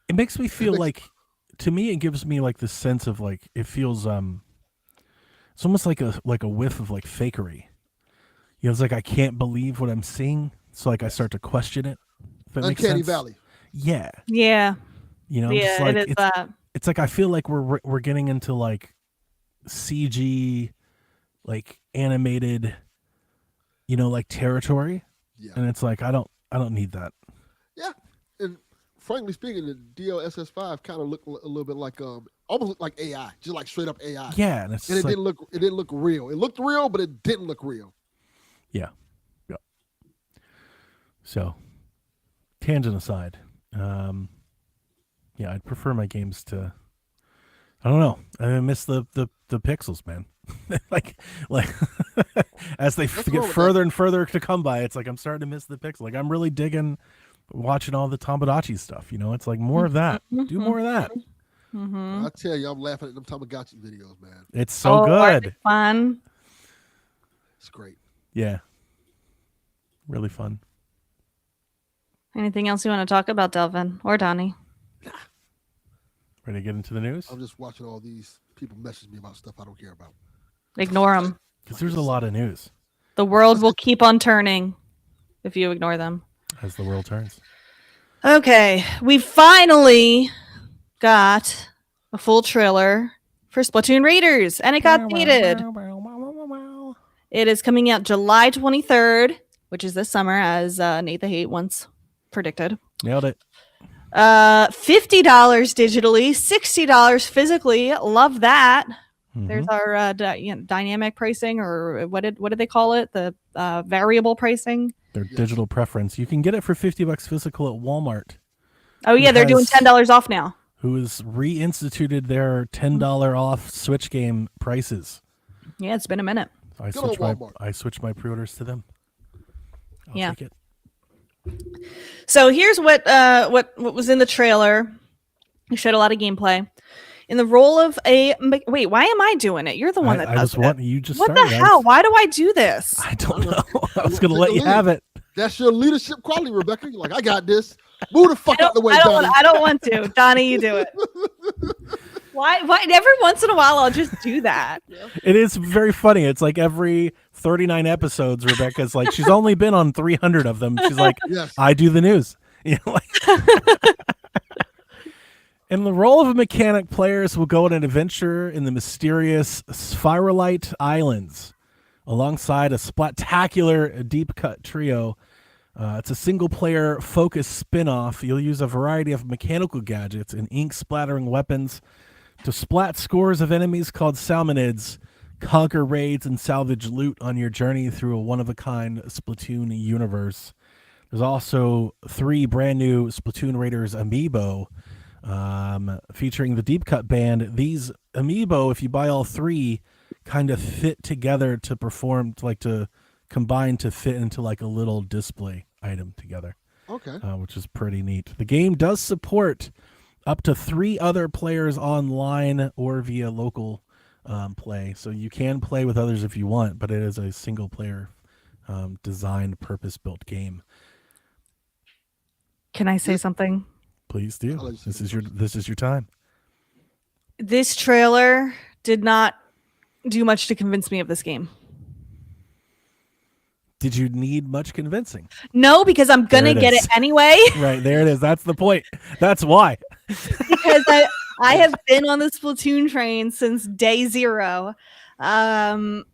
It makes me feel like, to me, it gives me like this sense of like, it feels it's almost like a whiff of like fakery. It's like, I can't believe what I'm seeing, so like I start to question it. If that makes Uncanny sense. Valley. Yeah. Yeah. Just yeah, like, it is that. it's like I feel like we're getting into like CG, like animated, like territory, Yeah. and it's like I don't need that. Yeah. And frankly speaking, the DLSS5 kind of looked a little bit like almost looked like AI, just like straight up AI. Yeah, and it didn't look real. It looked real, but it didn't look real. Yeah. So, tangent aside, yeah, I'd prefer my games to. I don't know. I miss the pixels, man. like as they get further and further to come by, it's like I'm starting to miss the pixel. Like I'm really digging watching all the Tamagotchi stuff. It's like more of that. Do more of that. I tell you, I'm laughing at them Tamagotchi videos, man. It's so good. Fun. It's great. Yeah. Really fun. Anything else you want to talk about, Delvin or Donnie? Ready to get into the news? I'm just watching all these people message me about stuff I don't care about. Ignore them. Because there's a lot of news. The world will keep on turning if you ignore them. As the world turns. Okay, we finally got a full trailer for Splatoon Raiders, and it got dated. It is coming out July 23rd, which is this summer, as Nate the Hate once predicted. Nailed it. $50 digitally, $60 physically. Love that. Mm-hmm. There's our dynamic pricing, or what did they call it? The variable pricing. Their digital preference. You can get it for $50 physical at Walmart. Oh yeah, they're doing $10 off now. Who has reinstituted their $10 off Switch game prices? Yeah, it's been a minute. I switched my pre-orders to them. I'll take it. So here's what was in the trailer. We showed a lot of gameplay. In the role of wait, why am I doing it? You're the one that does it. You just what started. the hell? Why do I do this? I don't know. I was going to let you have it. That's your leadership quality, Rebecca. You're like, I got this. Move the fuck out the way, Donnie. I don't want to. Donnie, you do it. Why? Every once in a while, I'll just do that. It is very funny. It's like every 39 episodes, Rebecca's like, she's only been on 300 of them. She's like, yes. I do the news. In the role of a mechanic, players will go on an adventure in the mysterious Spiralite Islands alongside a spectacular deep cut trio. It's a single-player focused spin-off. You'll use a variety of mechanical gadgets and ink-splattering weapons to splat scores of enemies called salmonids, conquer raids, and salvage loot on your journey through a one-of-a-kind Splatoon universe. There's also 3 brand-new Splatoon Raiders amiibo featuring the Deep Cut Band. These amiibo, if you buy all 3, kind of fit together to perform, to combine to fit into like a little display item together. Okay. Which is pretty neat. The game does support up to 3 other players online or via local play. So you can play with others if you want, but it is a single player designed, purpose-built game. Can I say something? Please do. This is your time. This trailer did not do much to convince me of this game. Did you need much convincing? No, because I'm gonna get it anyway. Right, there it is. That's the point. That's why. Because I have been on the Splatoon train since day 0. And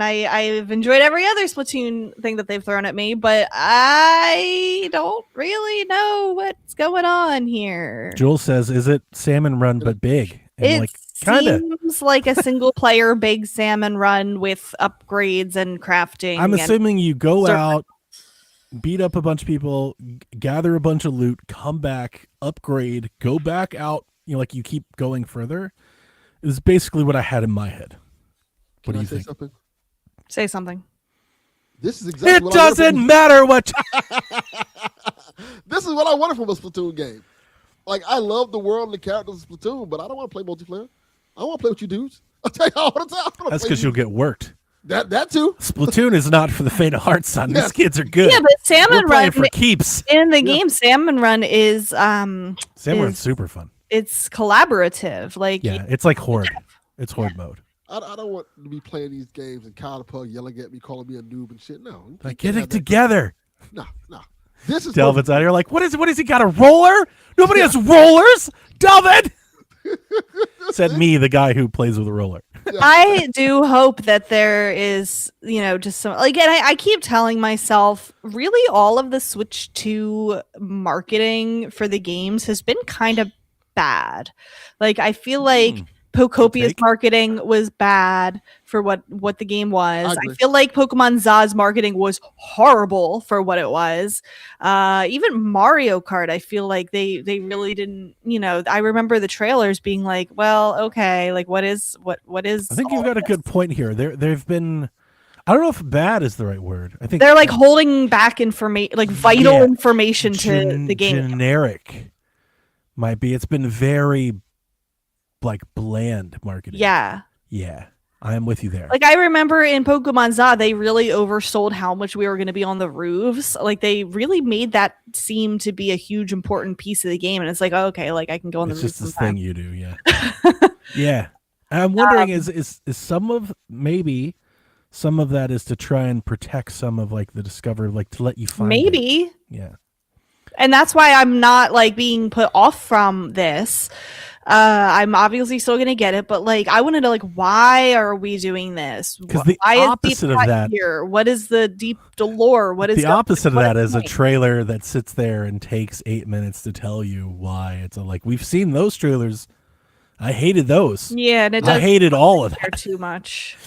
I've enjoyed every other Splatoon thing that they've thrown at me, but I don't really know what's going on here. Jules says, "Is it Salmon Run but big?" And it seems like a single player big salmon run with upgrades and crafting. I'm assuming you go out, beat up a bunch of people, gather a bunch of loot, come back, upgrade, go back out. You keep going further. Is basically what I had in my head. What do you think? Something? Say something. This is exactly. It doesn't matter what. This is what I wanted from a Splatoon game. Like, I love the world and the characters of Splatoon, but I don't want to play multiplayer. I want to play with you dudes. I'll tell you all the time. That's because you'll get worked. That too. Splatoon is not for the faint of heart, son. These kids are good. Yeah, but Salmon Run for keeps in the game. Salmon Run is Salmon Run's super fun. It's collaborative. It's like Horde. It's Horde mode. I don't want to be playing these games and Kyle the Pug yelling at me, calling me a noob and shit. No, get it together. No. This is Delvin's out here like, what is he got, a roller? Nobody has rollers, Delvin. Said me, the guy who plays with a roller. I do hope that there is, just some, again, I keep telling myself, really all of the Switch 2 marketing for the games has been kind of bad. Like, I feel like Pocopia's marketing was bad for what the game was. I feel like Pokemon Za's marketing was horrible for what it was. Even Mario Kart, I feel like they really didn't. I remember the trailers being like, "Well, okay, like what is?" I think you've got a good point here. They've been. I don't know if bad is the right word. I think they're like holding back information, like vital information to the game. Generic might be. It's been very like bland marketing. Yeah. I am with you there. Like I remember in Pokemon Za, they really oversold how much we were going to be on the roofs. Like they really made that seem to be a huge important piece of the game, and it's like, okay, like I can go on the roof. It's just this thing you do, yeah. And I'm wondering, is some of that is to try and protect some of like the discovery, like to let you find maybe it. Yeah. And that's why I'm not like being put off from this. I'm obviously still gonna get it, but like I want to know, like, why are we doing this? Because the opposite of that here, what is the deep lore? What is the opposite of that is a trailer that sits there and takes 8 minutes to tell you why. It's like we've seen those trailers. I hated those. Yeah, and I hated all of that too much.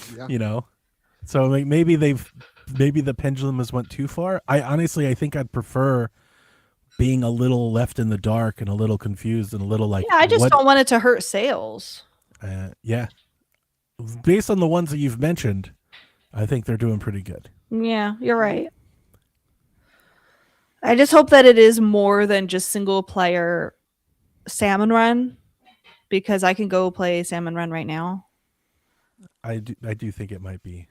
So like maybe the pendulum has went too far. I think I'd prefer being a little left in the dark and a little confused and a little like, I just don't want it to hurt sales. Based on the ones that you've mentioned, I think they're doing pretty good. Yeah, you're right. I just hope that it is more than just single player Salmon Run, because I can go play Salmon Run right now. I do think it might be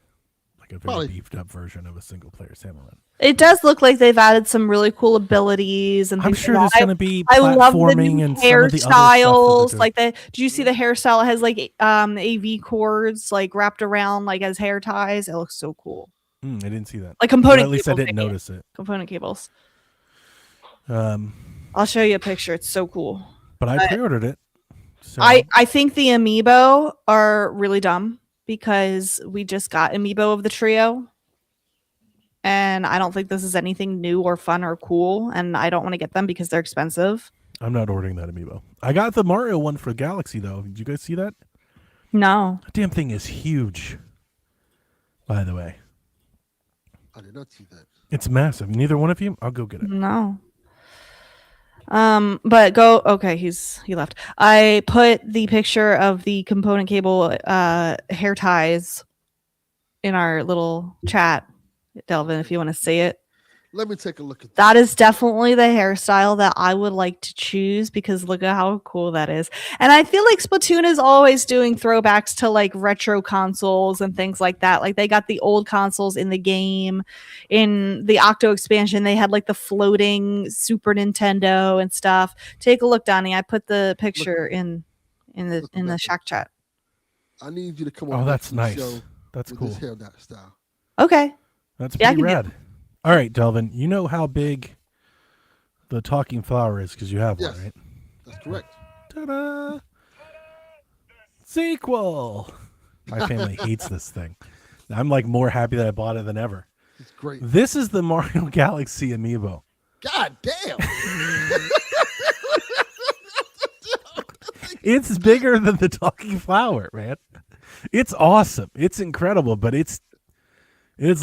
like a very beefed up version of a single player Salmon Run. It does look like they've added some really cool abilities, and I'm sure there's going to be platforming. I love the new and hairstyles. Like did you see the hairstyle? It has like AV cords like wrapped around like as hair ties. It looks so cool. I didn't see that. Like component. At least I didn't notice it. Component cables. I'll show you a picture. It's so cool. But I pre-ordered it. So. I think the amiibo are really dumb because we just got amiibo of the trio. And I don't think this is anything new or fun or cool, and I don't want to get them because they're expensive. I'm not ordering that amiibo. I got the Mario one for Galaxy, though. Did you guys see that? No. That damn thing is huge, by the way. I did not see that. It's massive. Neither one of you? I'll go get it. No. But go. Okay, he left. I put the picture of the component cable hair ties in our little chat. Delvin, if you want to see it. Let me take a look at that. That is definitely the hairstyle that I would like to choose because look at how cool that is. And I feel like Splatoon is always doing throwbacks to like retro consoles and things like that. Like they got the old consoles in the game. In the Octo expansion, they had like the floating Super Nintendo and stuff. Take a look, Donnie. I put the picture in the Shack chat. I need you to come on. Oh, that's nice. That's cool. This hair style. Okay. That's pretty rad. All right, Delvin, you know how big the talking flower is because you have one, right? That's correct. Ta-da! Sequel! My family hates this thing. I'm like more happy that I bought it than ever. It's great. This is the Mario Galaxy amiibo. God damn! It's bigger than the talking flower, man. It's awesome. It's incredible, but it's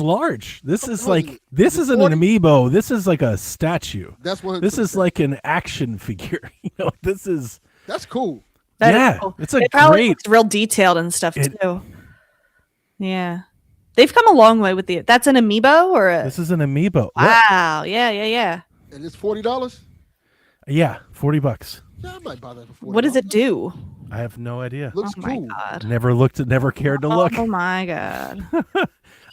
large. This is an amiibo. This is like a statue. That's what. This is like an action figure. That's cool. That is cool. It's it probably looks real detailed and stuff too. Yeah, they've come a long way with that's an amiibo or this is an amiibo. Wow. Yeah. And it's $40. Yeah, $40. Yeah, I might buy that for $40. What does it do? I have no idea. Looks oh cool. My God. Never cared to look. Oh my God.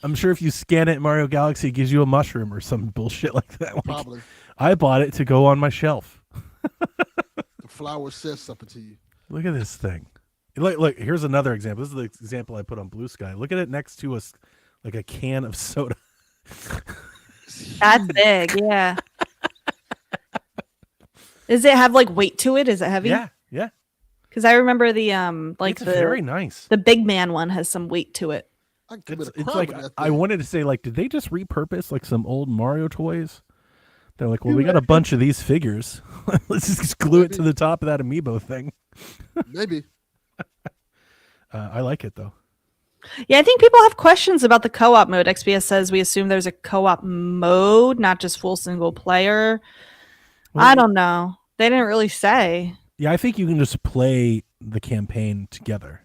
I'm sure if you scan it in Mario Galaxy, it gives you a mushroom or some bullshit like that. Probably. I bought it to go on my shelf. The flower says something to you. Look at this thing. Look, here's another example. This is the example I put on Blue Sky. Look at it next to us, like a can of soda. That's big, yeah. Does it have like weight to it? Is it heavy? Yeah. Because I remember the it's very nice. the big man one has some weight to it. I can commit a It's crime like with that I thing. wanted to say, like, did they just repurpose like some old Mario toys? They're like, well, we got a bunch of these figures. Let's just glue it to the top of that amiibo thing. Maybe. I like it though. Yeah, I think people have questions about the co-op mode. XBS says we assume there's a co-op mode, not just full single player. Well, I don't know. They didn't really say. Yeah, I think you can just play the campaign together.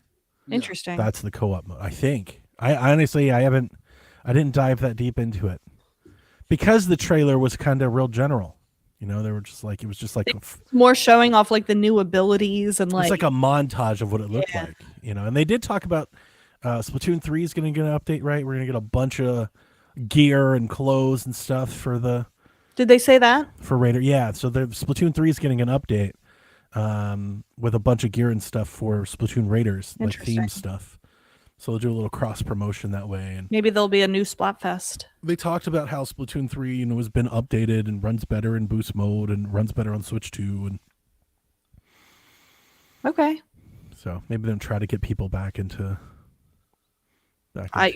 Yeah. Interesting. That's the co-op mode. I think. I honestly, I didn't dive that deep into it because the trailer was kind of real general. You know, they were just like, it was just like More showing off like the new abilities and it's like a montage of what it looked like. You know, and they did talk about Splatoon 3 is going to get an update, right? We're going to get a bunch of gear and clothes and stuff for the. Did they say that? For Raider, yeah. So the Splatoon 3 is getting an update with a bunch of gear and stuff for Splatoon Raiders, like theme stuff. So they'll do a little cross promotion that way. And Maybe there'll be a new Splatfest. they talked about how Splatoon 3, you know, has been updated and runs better in boost mode and runs better on Switch 2. And Okay. so maybe they'll try to get people back into.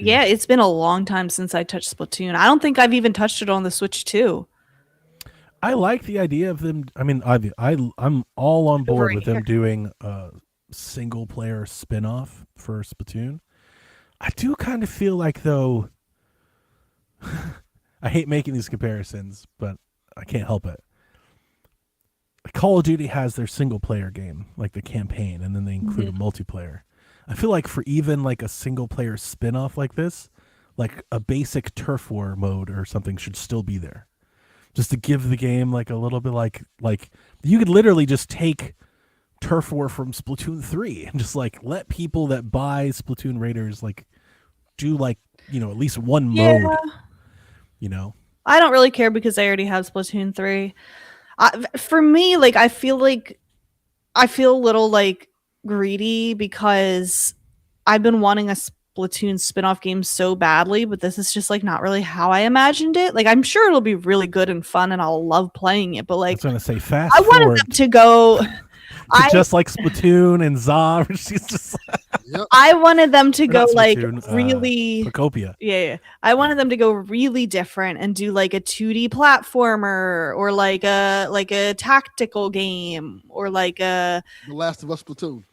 Yeah, it's been a long time since I touched Splatoon. I don't think I've even touched it on the Switch 2. I like the idea of them. I mean, I'm all on board with them doing a single player spin-off for Splatoon. I do kind of feel like, though, I hate making these comparisons, but I can't help it. Call of Duty has their single player game, like the campaign, and then they include a multiplayer. I feel like for even like a single player spin-off like this, like a basic turf war mode or something should still be there. Just to give the game like a little bit like you could literally just take turf war from Splatoon 3 and just like let people that buy Splatoon Raiders like do like, you know, at least one mode, you know. I don't really care because I already have Splatoon 3. For me, like I feel a little like greedy because I've been wanting a Splatoon spin-off game so badly, but this is just like not really how I imagined it. Like I'm sure it'll be really good and fun and I'll love playing it, but like I was gonna say fast I wanted forward them to go just like Splatoon and Za, where she's just Yep. I wanted them to Or go not like Splatoon, really Procopia. yeah. I wanted them to go really different and do like a 2D platformer or like a tactical game or like a The Last of Us Platoon.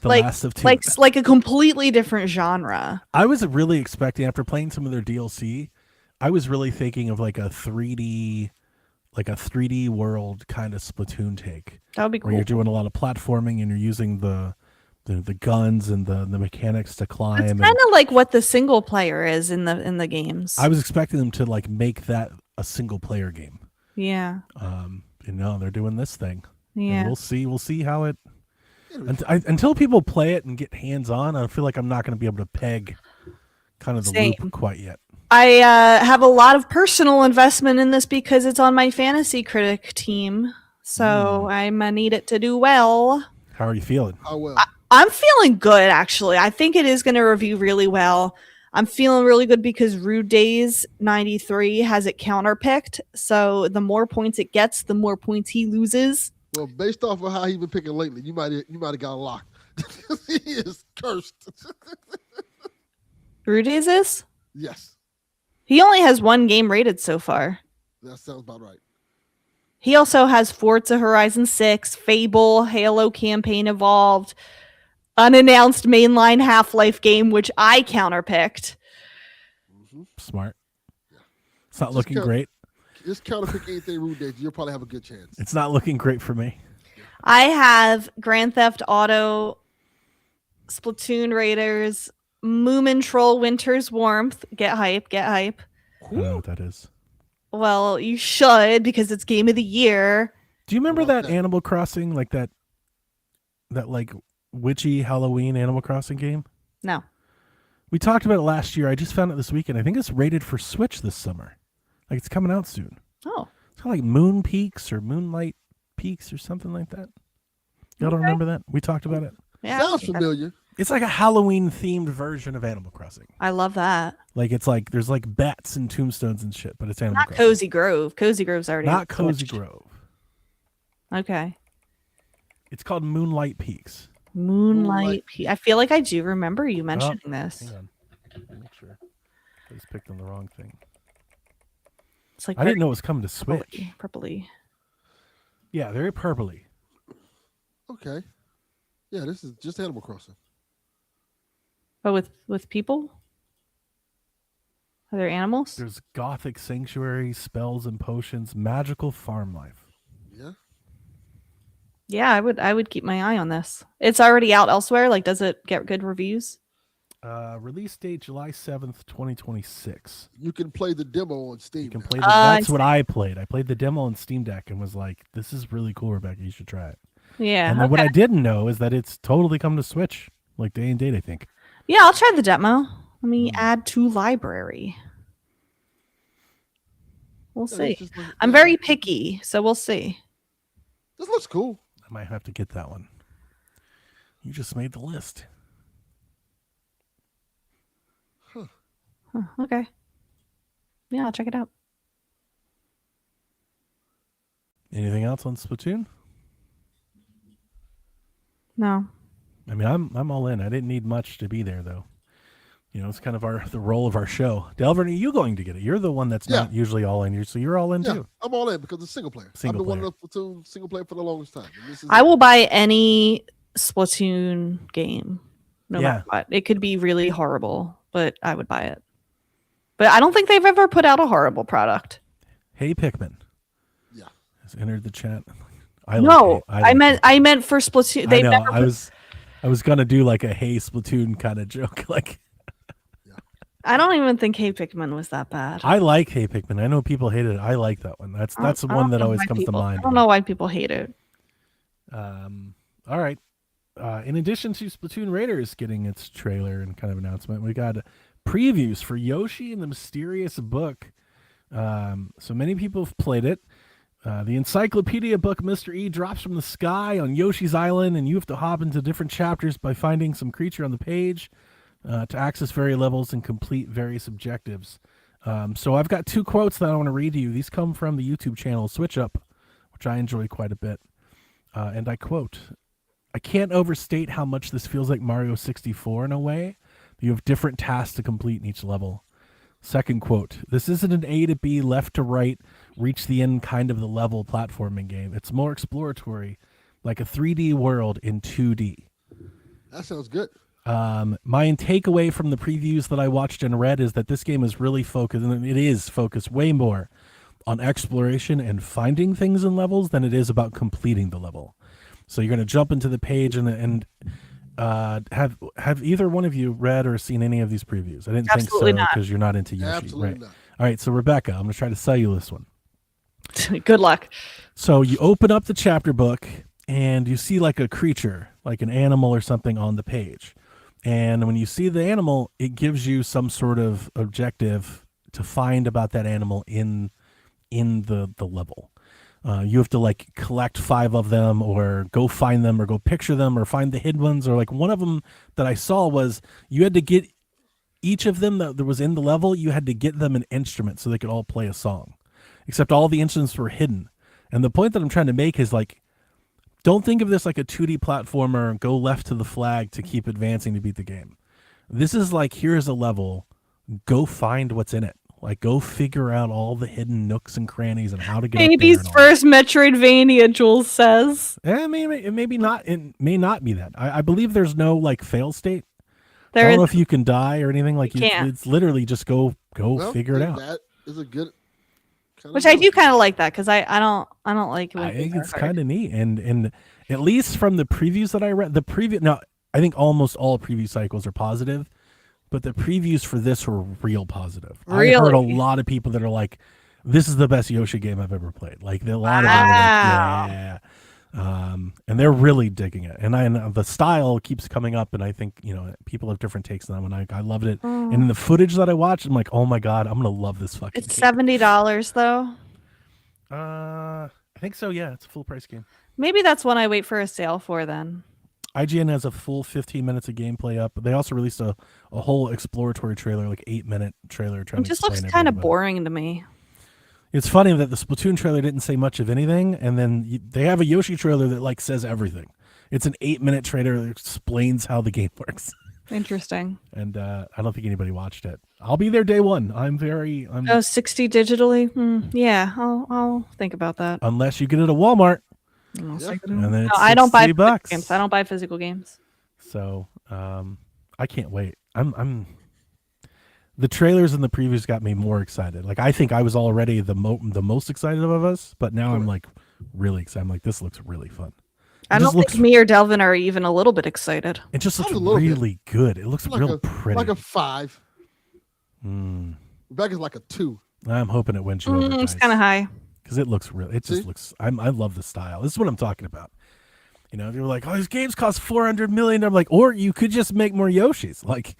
The like Last of Two. like a completely different genre. I was really expecting, after playing some of their DLC, I was really thinking of like a 3D world kind of Splatoon take. That would be cool. Where you're doing a lot of platforming and you're using the guns and the mechanics to climb. It's and kind of like what the single player is in the games. I was expecting them to like make that a single player game. Yeah. You know, they're doing this thing. Yeah. And we'll see how it. Until people play it and get hands on, I feel like I'm not going to be able to peg kind of the loop quite yet. I have a lot of personal investment in this because it's on my fantasy critic team. So I'm going to need it to do well. How are you feeling? How well? I'm feeling good, actually. I think it is going to review really well. I'm feeling really good because Rude Days 93 has it counterpicked. So the more points it gets, the more points he loses. Well, based off of how he's been picking lately, you might have got a lock. He is cursed. Rude Days is? Yes, He only has one game rated so far. that sounds about right. He also has Forza Horizon 6, Fable, Halo Campaign Evolved, unannounced mainline Half-Life game, which I counterpicked. Smart. It's not Just looking great. Just counterpick anything Rude Days. You'll probably have a good chance. It's not looking great for me. I have Grand Theft Auto, Splatoon Raiders, Moomin Troll Winter's Warmth. Get hype, get hype. I don't know what that is. Well, you should because it's Game of the Year. Do you remember Love that that. Animal Crossing, like that like witchy Halloween Animal Crossing game? No. We talked about it last year. I just found it this weekend. I think it's rated for Switch this summer. Like it's coming out soon. Oh. It's kind of like Moon Peaks or Moonlight Peaks or something like that. Y'all don't remember that? We talked about it. Yeah. Sounds familiar. It's like a Halloween themed version of Animal Crossing. I love that. Like it's like there's like bats and tombstones and shit, but it's Animal Not Crossing. Cozy Grove. Cozy Grove's already Not Cozy switched. Grove. Okay. It's called Moonlight Peaks. Moonlight Peak. I feel like I do remember you mentioning this. Hang on. Let me make sure. I just picked on the wrong thing. It's like I didn't know it was coming to Switch. Purpley. Yeah, very purpley. Okay. Yeah, this is just Animal Crossing. Oh, with people? Are there animals? There's Gothic Sanctuary, spells and potions, magical farm life. Yeah. Yeah, I would keep my eye on this. It's already out elsewhere. Like, does it get good reviews? Release date July 7th, 2026. You can play the demo on Steam. You can now. play that's what I played. I played the demo on Steam Deck and was like, this is really cool, Rebecca. You should try it. Yeah. And then what I didn't know is that it's totally come to Switch, like day and date, I think. Yeah, I'll try the demo. Let me add to library. We'll see. I'm very picky, so we'll see. This looks cool. I might have to get that one. You just made the list. Huh, okay. Yeah, I'll check it out. Anything else on Splatoon? No. I mean, I'm all in. I didn't need much to be there, though. You know, it's kind of the role of our show. Delvin, are you going to get it? You're the one that's not usually all in. So you're all in too. I'm all in because it's single player. I've been wanting a Splatoon single player for the longest time. I will buy any Splatoon game, no matter what. It could be really horrible, but I would buy it. But I don't think they've ever put out a horrible product. Hey Pikmin. Yeah. Has entered the chat. I meant for Splatoon. I know. I was gonna do like a Hey Splatoon kind of joke, like. I don't even think Hey Pikmin was that bad. I like Hey Pikmin. I know people hated it. I like that one. That's the one that always comes to mind. I don't know why people hate it. All right. In addition to Splatoon Raiders getting its trailer and kind of announcement, we got previews for Yoshi and the Mysterious Book. So many people have played it. The encyclopedia book Mr. E drops from the sky on Yoshi's Island, and you have to hop into different chapters by finding some creature on the page to access various levels and complete various objectives. So I've got 2 quotes that I want to read to you. These come from the YouTube channel Switch Up, which I enjoy quite a bit. And I quote, "I can't overstate how much this feels like Mario 64 in a way. You have different tasks to complete in each level." Second quote, "This isn't an A to B, left to right, reach the end kind of the level platforming game. It's more exploratory, like a 3D world in 2D. That sounds good. My takeaway from the previews that I watched and read is that this game is really focused, and it is focused way more on exploration and finding things in levels than it is about completing the level. So you're going to jump into the page and have either one of you read or seen any of these previews? I didn't Absolutely think so because you're not into Yoshi. Absolutely right? not. All right, so Rebecca, I'm going to try to sell you this one. Good luck. So you open up the chapter book and you see like a creature, like an animal or something on the page. And when you see the animal, it gives you some sort of objective to find about that animal in the level. You have to like collect 5 of them or go find them or go picture them or find the hidden ones. Or like one of them that I saw was you had to get each of them that was in the level, you had to get them an instrument so they could all play a song. Except all the instruments were hidden. And the point that I'm trying to make is like, don't think of this like a 2D platformer, go left to the flag to keep advancing to beat the game. This is like, here's a level, go find what's in it. Like, go figure out all the hidden nooks and crannies and how to get Baby's first Metroidvania, Jules says. I mean, it may not be that. I believe there's no like fail state. I There don't is. know if you can die or anything. Like, can't. it's literally just go figure it out. That is a good. Which I do kind of like that because I don't like. When I think things it's are hard. kind of neat, and at least from the previews that I read, now I think almost all preview cycles are positive, but the previews for this were real positive. Really? I heard a lot of people that are like, "This is the best Yoshi game I've ever played." Like a lot of them are like, "Yeah," and they're really digging it. And the style keeps coming up, and I think people have different takes on that one. I loved it, and in the footage that I watched, I'm like, "Oh my god, I'm gonna love this fucking." It's game. $70 though. I think so. Yeah, it's a full price game. Maybe that's one I wait for a sale for then. IGN has a full 15 minutes of gameplay up. They also released a whole exploratory trailer, like 8-minute trailer. It just looks kind of boring to me. It's funny that the Splatoon trailer didn't say much of anything, and then they have a Yoshi trailer that like says everything. It's an 8-minute trailer that explains how the game works. Interesting. And I don't think anybody watched it. I'll be there day one. I'm 60 digitally? Yeah, I'll think about that. unless you get it at Walmart. I'll Yeah. stick it And in. then No, it's I don't buy physical $60. games. I don't buy physical games. So I can't wait. I'm the trailers and the previews got me more excited. Like I think I was already the most excited of us, but now I'm like really excited. I'm like, this looks really fun. I don't think me or Delvin are even a little bit excited. It just looks a little bit. really good. It looks Like real pretty. Like a 5. Rebecca's like a 2. I'm hoping it wins you over, It's kind of high. because it looks real. It just See? looks. I love the style. This is what I'm talking about. You know, you're like, oh, these games cost $400 million. I'm like, or you could just make more Yoshis. Like,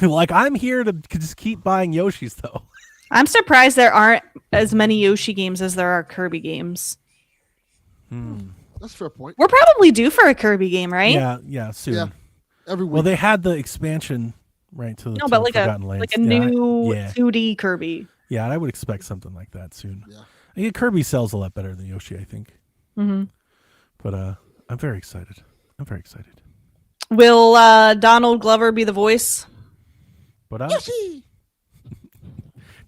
like I'm here to just keep buying Yoshis though. I'm surprised there aren't as many Yoshi games as there are Kirby games. That's a fair point. We're probably due for a Kirby game, right? Yeah, soon. Yeah. Every week. Well, they had the expansion right to the No, but like Forgotten Lands. a new yeah, 2D Kirby. yeah, I would expect something like that soon. Yeah. I think Kirby sells a lot better than Yoshi, I think. Mm-hmm. But I'm very excited. I'm very excited. Will Donald Glover be the voice? But Yoshi!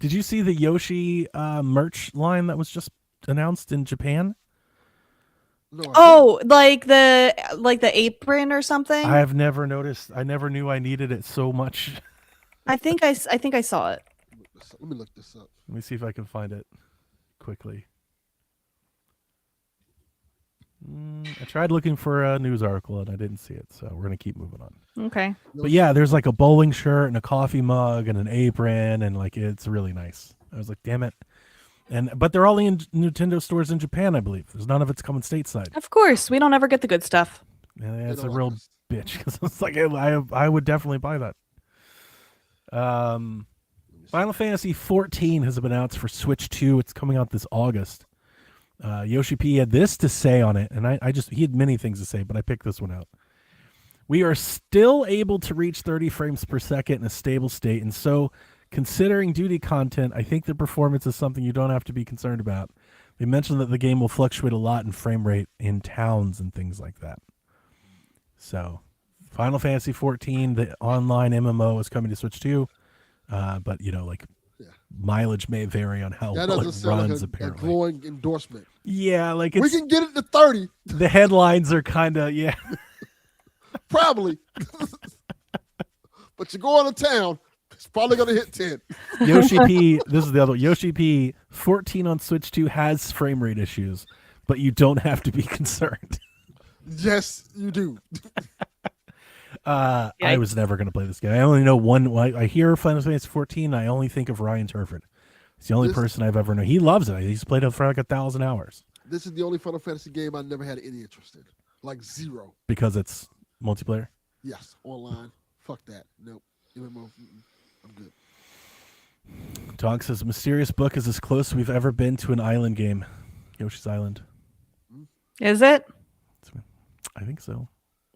did you see the Yoshi merch line that was just announced in Japan? No, Oh, like the apron or something? I have never noticed. I never knew I needed it so much. I think I saw it. let me look this up. Let me see if I can find it quickly. I tried looking for a news article and I didn't see it, so we're gonna keep moving on. Okay. But yeah, there's like a bowling shirt and a coffee mug and an apron, and like it's really nice. I was like, damn it. But they're all in Nintendo stores in Japan, I believe. There's none of it's coming stateside. Of course, we don't ever get the good stuff. Yeah, it's a don't real like us. bitch because it's like I would definitely buy that. Final Fantasy 14 has been announced for Switch 2. It's coming out this August. Yoshi P had this to say on it, and he had many things to say, but I picked this one out. We are still able to reach 30 frames per second in a stable state, and so considering duty content, I think the performance is something you don't have to be concerned about. They mentioned that the game will fluctuate a lot in frame rate in towns and things like that. So, Final Fantasy 14, the online MMO, is coming to Switch 2, but mileage may vary on how That well doesn't it sound runs. like a Apparently, glowing endorsement. yeah, like We it's can get it to 30, the headlines are kind of probably. But you go out of town, it's probably going to hit 10. Yoshi P. This is the other one. Yoshi P. 14 on Switch 2 has frame rate issues, but you don't have to be concerned. Yes, you do. I was never going to play this game. I only know one. I hear Final Fantasy 14. I only think of Ryan Turford. He's the only person I've ever known. He loves it. He's played it for like 1,000 hours This is the only Final Fantasy game I never had any interest in. Like 0. because it's multiplayer. Yes, online. Fuck that. Nope. MMO. I'm good. Dog says Mysterious Book is as close as we've ever been to an island game. Yoshi's Island. Is it? I think so.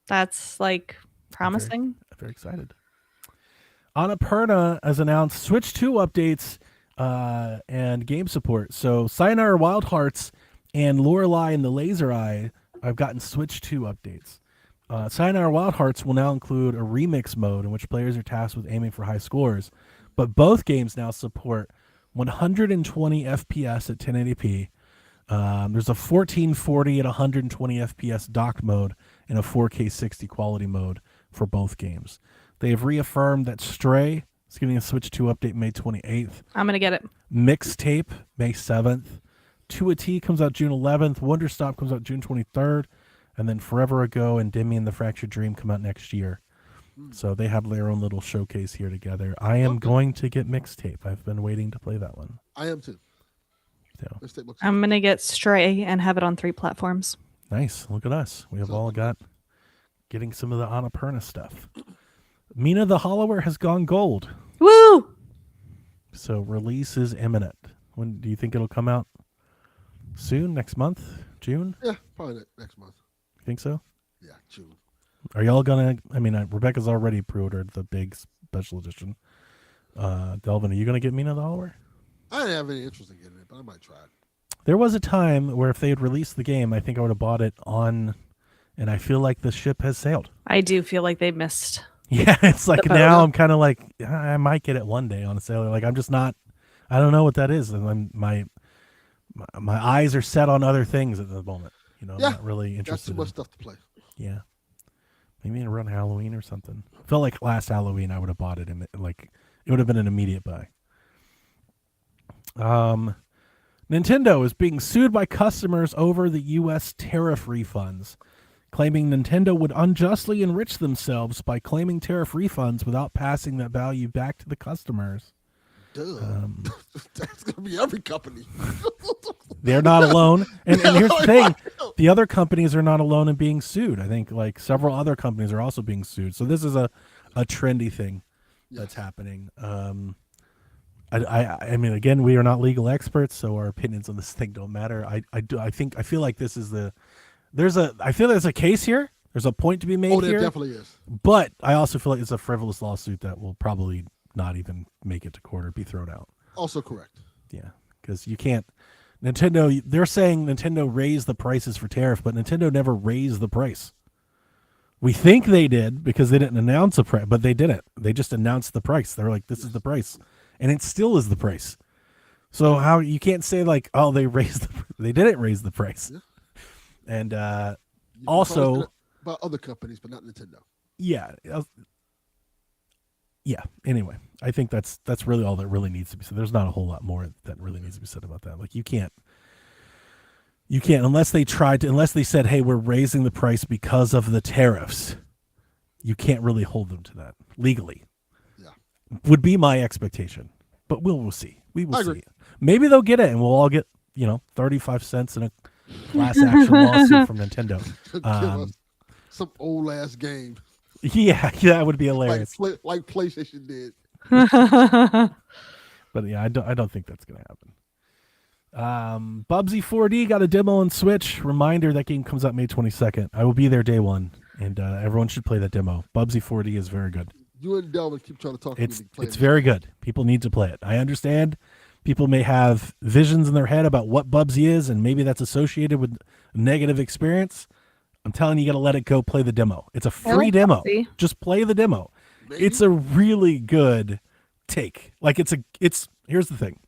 That's like promising. I'm very excited. Annapurna has announced Switch 2 updates and game support. So Sayonara Wild Hearts and Lorelei and the Laser Eye have gotten Switch 2 updates. Sayonara Wild Hearts will now include a remix mode in which players are tasked with aiming for high scores. But both games now support 120 FPS at 1080p. There's a 1440 at 120 FPS docked mode and a 4K 60 quality mode for both games. They have reaffirmed that Stray is getting a Switch 2 update May 28th. I'm gonna get it. Mixtape May 7th. 2 a T comes out June 11th. Wonder Stop comes out June 23rd. And then Forever Ago and Demi and the Fractured Dream come out next year. So they have their own little showcase here together. I am going to get Mixtape. I've been waiting to play that one. I am too. So Mixtape looks I'm gonna get Stray and have it on 3 platforms. nice. Look at us. We have all got getting some of the Annapurna stuff. Mina the Hollower has gone gold. Woo! So release is imminent. When do you think it'll come out? Soon? Next month? June? Yeah, probably next month. You think so? Yeah, June. Are y'all gonna? I mean, Rebecca's already pre-ordered the big special edition. Delvin, are you gonna get Mina the Hollower? I didn't have any interest in getting it, but I might try it. There was a time where if they had released the game, I think I would have bought it on and I feel like the ship has sailed. I do feel like they missed. Yeah, it's like The boat. now I'm kind of like I might get it one day on a sailor. Like I'm just not. I don't know what that is, and my eyes are set on other things at the moment. You know, I'm not really Got interested. too much stuff to play. Yeah, maybe around Halloween or something. Felt like last Halloween I would have bought it, and like it would have been an immediate buy. Nintendo is being sued by customers over the U.S. tariff refunds, claiming Nintendo would unjustly enrich themselves by claiming tariff refunds without passing that value back to the customers. Duh. That's going to be every company. They're not alone. And here's the thing. The other companies are not alone in being sued. I think like several other companies are also being sued. So this is a trendy thing that's happening. I mean, again, we are not legal experts, so our opinions on this thing don't matter. I feel like this is I feel there's a case here. There's a point to be made there here. definitely is. But I also feel like it's a frivolous lawsuit that will probably not even make it to court or be thrown out. Also correct. Yeah, because you can't. Nintendo, they're saying Nintendo raised the prices for tariff, but Nintendo never raised the price. We think they did because they didn't announce a price, but they didn't. They just announced the price. They're like, this is the price. And it still is the price. So how you can't say like, oh, they didn't raise the price. Yeah. And You can also call it about other companies, but not Nintendo. yeah. Yeah. Anyway, I think that's really all that really needs to be said. There's not a whole lot more that really needs to be said about that. Like you can't unless they said, hey, we're raising the price because of the tariffs. You can't really hold them to that legally. Yeah. Would be my expectation. But we'll see. We will I see. agree. Maybe they'll get it and we'll all get, 35 cents in a class action lawsuit from Nintendo. Give us some old ass game. Yeah, that would be hilarious. Like PlayStation did. But yeah, I don't think that's gonna happen. Bubsy 4D got a demo on Switch. Reminder, that game comes out May 22nd. I will be there day one, and everyone should play that demo. Bubsy 4D is very good. You and Delvin keep trying to talk to me. It's very good. People need to play it. I understand people may have visions in their head about what Bubsy is, and maybe that's associated with a negative experience. I'm telling you, you got to let it go. Play the demo. It's a free demo. Bubsy. Just play the demo. Maybe. It's a really good take. Like here's the thing.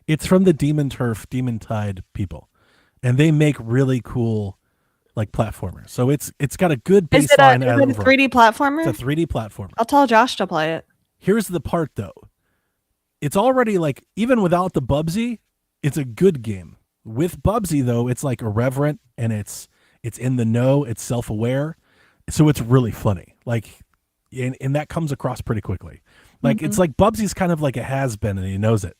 It's from the Demon Tide people, and they make really cool like platformers. So it's got a good baseline. Is it a 3D platformer? It's a 3D platformer. I'll tell Josh to play it. Here's the part though. It's already like, even without the Bubsy, it's a good game. With Bubsy though, it's like irreverent and it's in the know, it's self-aware. So it's really funny. Like, and that comes across pretty quickly. Like, It's like Bubsy's kind of like a has-been and he knows it.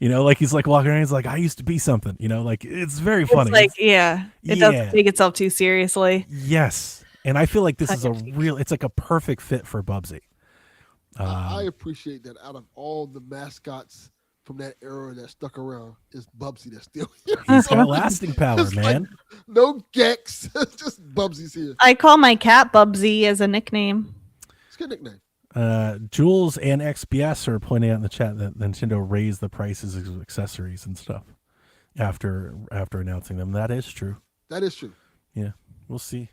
Like he's like walking around, he's like, I used to be something, like it's very funny. It's like, it doesn't take itself too seriously. Yes. And I feel like this is it's like a perfect fit for Bubsy. I appreciate that out of all the mascots from that era that stuck around, is Bubsy that's still here. He's got lasting power, It's man. like, no Gex, just Bubsy's here. I call my cat Bubsy as a nickname. It's a good nickname. Jules and XBS are pointing out in the chat that Nintendo raised the prices of accessories and stuff after announcing them. That is true. That is true. Yeah, we'll see.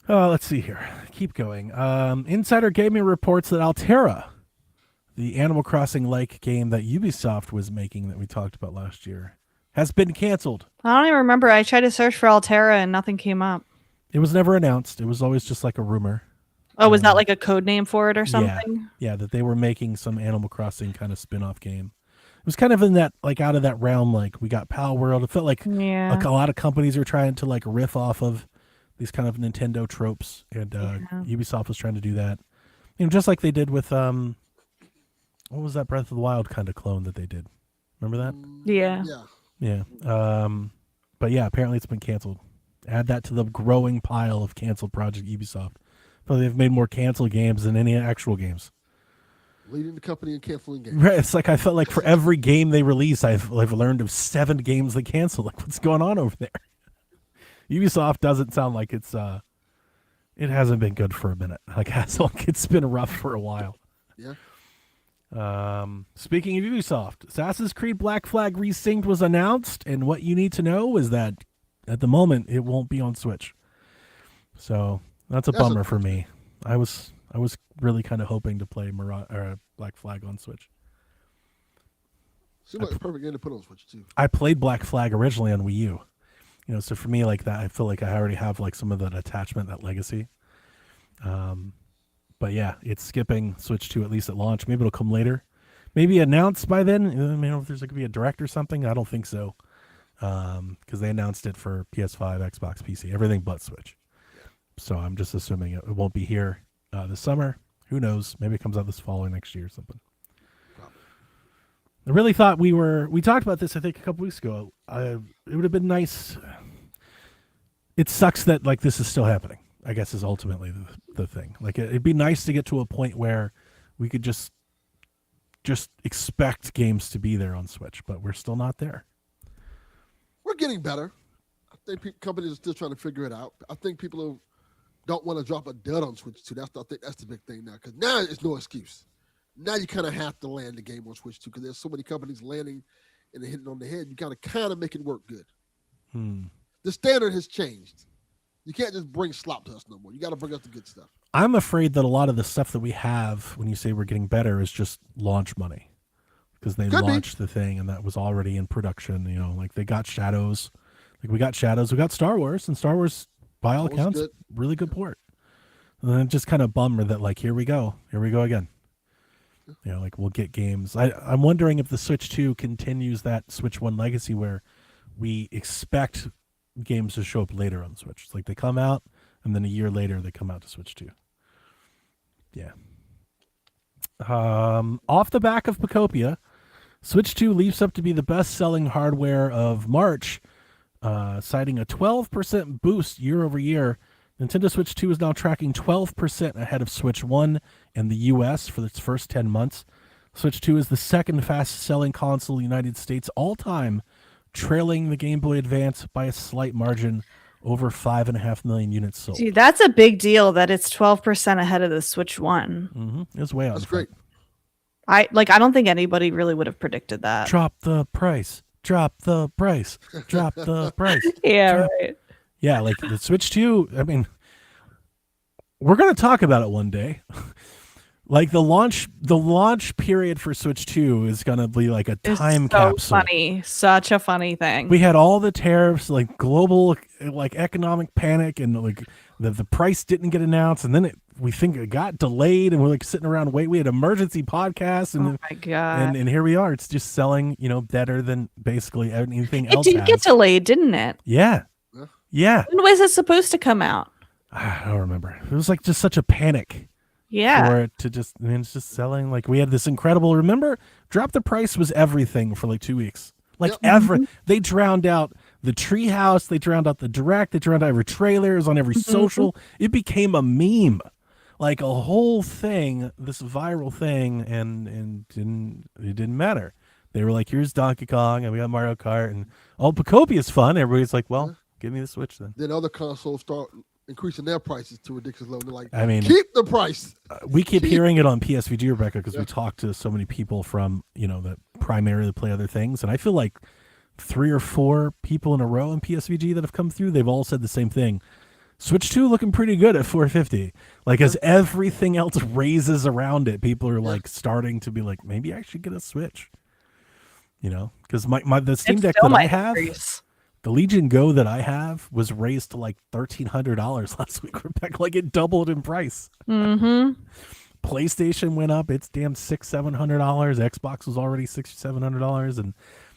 Let's see here. Keep going. Insider Gaming reports that Altera, the Animal Crossing-like game that Ubisoft was making that we talked about last year, has been canceled. I don't even remember. I tried to search for Altera and nothing came up. It was never announced. It was always just like a rumor. Oh, was that like a code name for it or something? Yeah, that they were making some Animal Crossing kind of spin-off game. It was kind of in that, like, out of that realm, like we got Pal World. It felt like a lot of companies are trying to like riff off of these kind of Nintendo tropes, and Ubisoft was trying to do that. Just like they did with what was that Breath of the Wild kind of clone that they did? Remember that? Yeah. But yeah, apparently it's been canceled. Add that to the growing pile of canceled Project Ubisoft. So they've made more canceled games than any actual games. Leading the company in canceling games. Right. It's like I felt like for every game they release, I've learned of 7 games they canceled. Like, what's going on over there? Ubisoft doesn't sound like it hasn't been good for a minute. Like, it's been rough for a while. Yeah. Speaking of Ubisoft, Assassin's Creed Black Flag Resynced was announced, and what you need to know is that at the moment it won't be on Switch. So that's a bummer for me. I was really kind of hoping to play Black Flag on Switch. Seems like a perfect game to put on Switch too. I played Black Flag originally on Wii U. So for me, like that, I feel like I already have like some of that attachment, that legacy. But yeah, it's skipping Switch 2 at least at launch. Maybe it'll come later. Maybe announced by then. I don't know if there's going to be a direct or something. I don't think so. Because they announced it for PS5, Xbox, PC, everything but Switch. So I'm just assuming it won't be here this summer. Who knows? Maybe it comes out this fall or next year or something. I really thought we talked about this, I think, a couple weeks ago. It would have been nice. It sucks that like this is still happening, I guess, is ultimately the thing. Like it'd be nice to get to a point where we could just expect games to be there on Switch, but we're still not there. We're getting better. I think companies are still trying to figure it out. I think people don't want to drop a dud on Switch 2. I think that's the big thing now, because now it's no excuse. Now you kind of have to land the game on Switch 2 because there's so many companies landing and hitting on the head. You got to kind of make it work good. The standard has changed. You can't just bring slop to us no more. You got to bring us the good stuff. I'm afraid that a lot of the stuff that we have, when you say we're getting better, is just launch money. Because they launched the thing and that was already in production. Like they got Shadows. Like we got Shadows. We got Star Wars. And Star Wars, by all accounts, really good port. And then just kind of bummer that like, here we go again. Like we'll get games. I'm wondering if the Switch 2 continues that Switch 1 legacy where we expect games to show up later on Switch. It's like they come out and then a year later they come out to Switch 2. Yeah. Off the back of Pacopia, Switch 2 leaps up to be the best-selling hardware of March, citing a 12% boost year over year. Nintendo Switch 2 is now tracking 12% ahead of Switch 1 in the U.S. for its first 10 months. Switch 2 is the second fastest-selling console in the United States all-time, trailing the Game Boy Advance by a slight margin, over 5.5 million units sold. Dude, that's a big deal that it's 12% ahead of the Switch 1. It's way out. That's great. I don't think anybody really would have predicted that. Drop the price. Drop the price. Drop the price. Yeah, right. Yeah, like the Switch 2, I mean, we're going to talk about it one day. Like the launch period for Switch 2 is going to be like a time capsule. Funny. Such a funny thing. We had all the tariffs, like global like economic panic, and like the price didn't get announced, and then we think it got delayed, and we're like sitting around wait. We had emergency podcasts, and oh my god, and here we are. It's just selling, better than basically anything else. It did get delayed, didn't it? Yeah. When was it supposed to come out? I don't remember. It was like just such a panic. Yeah. For it to just, it's just selling. Like we had this incredible, remember, Drop the Price was everything for like 2 weeks. Like they drowned out the Treehouse, they drowned out the Direct, they drowned out every trailer, it was on every social. It became a meme. Like a whole thing, this viral thing, and it didn't matter. They were like, here's Donkey Kong, and we got Mario Kart, and Pacopia is fun. Everybody's like, well, give me the Switch then. Then other consoles start increasing their prices to ridiculous level. They're like, I mean, keep the price. We keep hearing it on PSVG, Rebecca, because we talk to so many people from, that primarily play other things. And I feel like 3 or 4 people in a row in PSVG that have come through, they've all said the same thing. Switch 2 looking pretty good at $450. Like as everything else raises around it, people are like starting to be like, maybe I should get a Switch. Because the Steam Deck that I have, the Legion Go that I have was raised to like $1,300 last week. Rebecca, like it doubled in price. PlayStation went up; it's damn $600-700. Xbox was already $600-700, and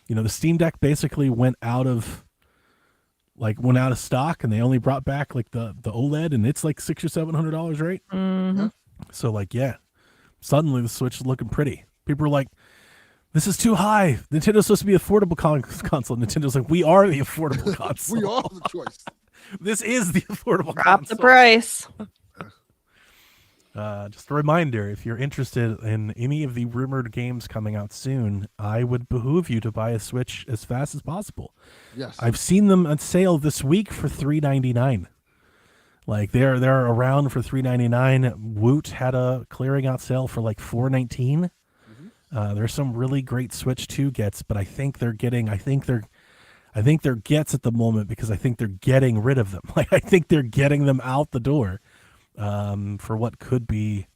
the Steam Deck basically went out of stock, and they only brought back like the OLED, and it's like $600-700, right? So like, suddenly the Switch is looking pretty. People are like, this is too high. Nintendo's supposed to be affordable console. Nintendo's like, we are the affordable console. We are the choice. This is the affordable Drop console. the price. Just a reminder, if you're interested in any of the rumored games coming out soon, I would behoove you to buy a Switch as fast as possible. Yes. I've seen them on sale this week for $399. Like they're around for $399. Woot had a clearing out sale for like $419. There's some really great Switch 2 gets, but I think they're I think they're gets at the moment because I think they're getting rid of them. Like I think they're getting them out the door for what could be,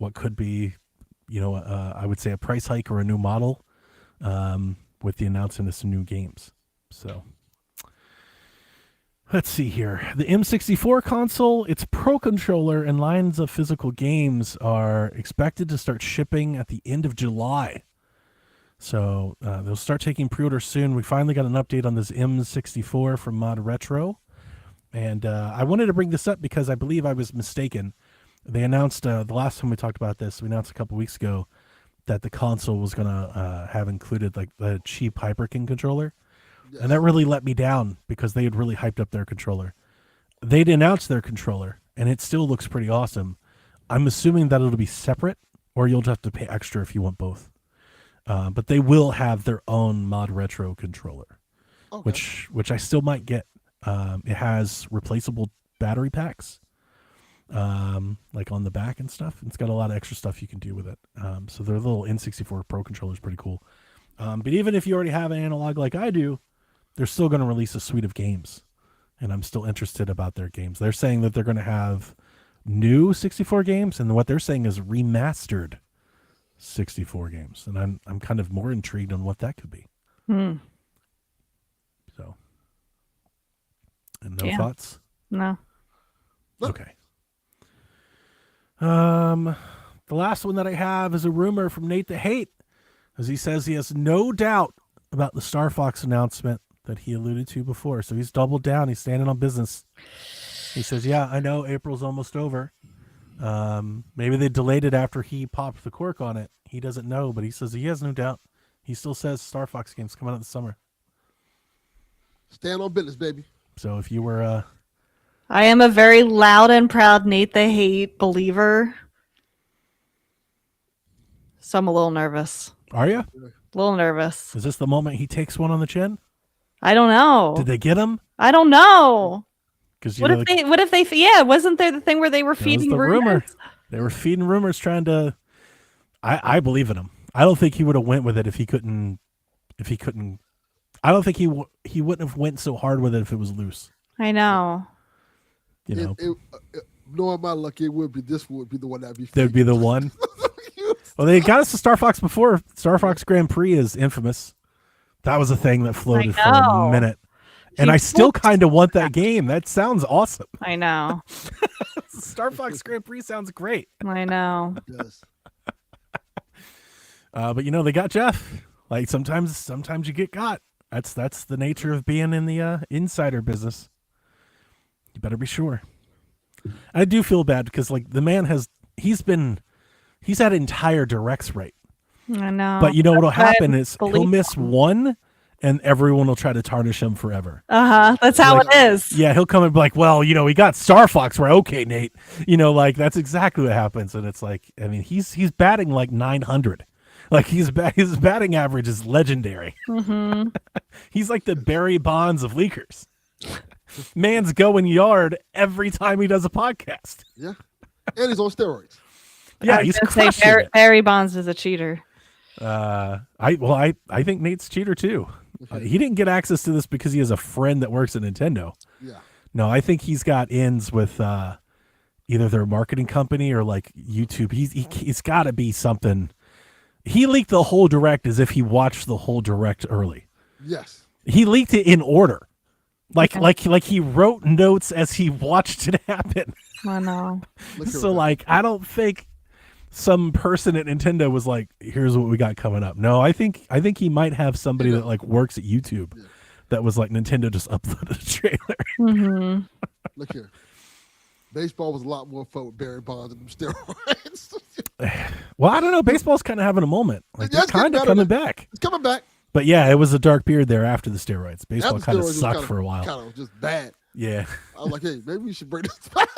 I would say a price hike or a new model with the announcement of some new games. So let's see here. The M64 console, its Pro controller and lines of physical games are expected to start shipping at the end of July. So they'll start taking pre-orders soon. We finally got an update on this M64 from Mod Retro. And I wanted to bring this up because I believe I was mistaken. They announced, the last time we talked about this, we announced a couple weeks ago that the console was going to have included like the cheap Hyperkin controller. Yes. And that really let me down because they had really hyped up their controller. They'd announced their controller, and it still looks pretty awesome. I'm assuming that it'll be separate, or you'll just have to pay extra if you want both. But they will have their own Mod Retro controller, okay. which I still might get. It has replaceable battery packs, like on the back and stuff. It's got a lot of extra stuff you can do with it. So their little N64 Pro controller is pretty cool. But even if you already have an analog like I do, they're still going to release a suite of games, and I'm still interested about their games. They're saying that they're going to have new 64 games, and what they're saying is remastered 64 games, and I'm kind of more intrigued on what that could be. So, and no thoughts? No. Okay. The last one that I have is a rumor from Nate the Hate, as he says he has no doubt about the Star Fox announcement that he alluded to before. So he's doubled down. He's standing on business. He says, yeah, I know April's almost over. Maybe they delayed it after he popped the cork on it. He doesn't know, but he says he has no doubt. He still says Star Fox games coming out this summer. Stand on business, baby. So if you were... I am a very loud and proud Nate the Hate believer. So I'm a little nervous. Are you? A little nervous. Is this the moment he takes one on the chin? I don't know. Did they get him? I don't know. What if they? Yeah, wasn't there the thing where they were feeding rumors? They were feeding rumors, trying to. I believe in him. I don't think he would have went with it if he couldn't. I don't think he wouldn't have went so hard with it if it was loose. I know. You know, knowing my luck, it would be this would be the one that'd be. That'd be the one. Well, they got us to Star Fox before. Star Fox Grand Prix is infamous. That was a thing that floated for a minute. And I still kind of want that game. That sounds awesome. I know. Star Fox Grand Prix sounds great. I know. It does. But they got Jeff. Like sometimes you get got. That's the nature of being in the insider business. You better be sure. I do feel bad because like the man he's had entire directs right. I know. But you know what'll happen is he'll miss one and everyone will try to tarnish him forever. That's how it is. Yeah, he'll come and be like, well, he got Star Fox right. Okay, Nate. Like that's exactly what happens. And it's like, I mean, he's batting like 900. Like his batting average is legendary. Mm-hmm. He's like the Barry Bonds of leakers. Man's going yard every time he does a podcast. Yeah. And he's on steroids. Yeah, he's crushing it. Barry Bonds is a cheater. I think Nate's a cheater too. He didn't get access to this because he has a friend that works at Nintendo. Yeah. No, I think he's got ins with either their marketing company or like YouTube. He's got to be something. He leaked the whole direct as if he watched the whole direct early. Yes. He leaked it in order. Like he wrote notes as he watched it happen. I know. So like I don't think some person at Nintendo was like, here's what we got coming up. No, I think he might have somebody that like works at YouTube that was like, Nintendo just uploaded a trailer. Mm-hmm. Look here. Baseball was a lot more fun with Barry Bonds and them steroids. Well, I don't know. Baseball's kind of having a moment. Like they're kind of coming back. It's coming back. But yeah, it was a dark period there after the steroids. Baseball kind of sucked for a while. Kind of just bad. Yeah. I was like, hey, maybe we should bring this back.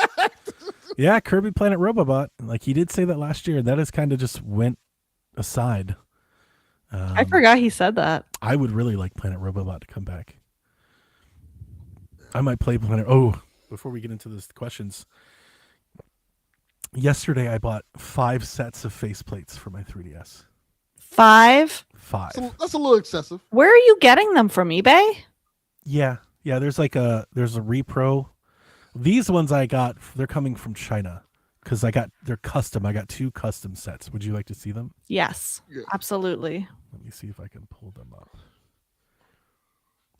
Yeah, Kirby Planet Robobot. Like he did say that last year. That has kind of just went aside. I forgot he said that. I would really like Planet Robobot to come back. I might play Planet. Oh, before we get into the questions. Yesterday, I bought 5 sets of faceplates for my 3DS. 5? 5. So that's a little excessive. Where are you getting them from? eBay? Yeah, there's a repro. These ones I got, they're coming from China because they're custom. I got 2 custom sets. Would you like to see them? Yes, Yeah. absolutely. Let me see if I can pull them up.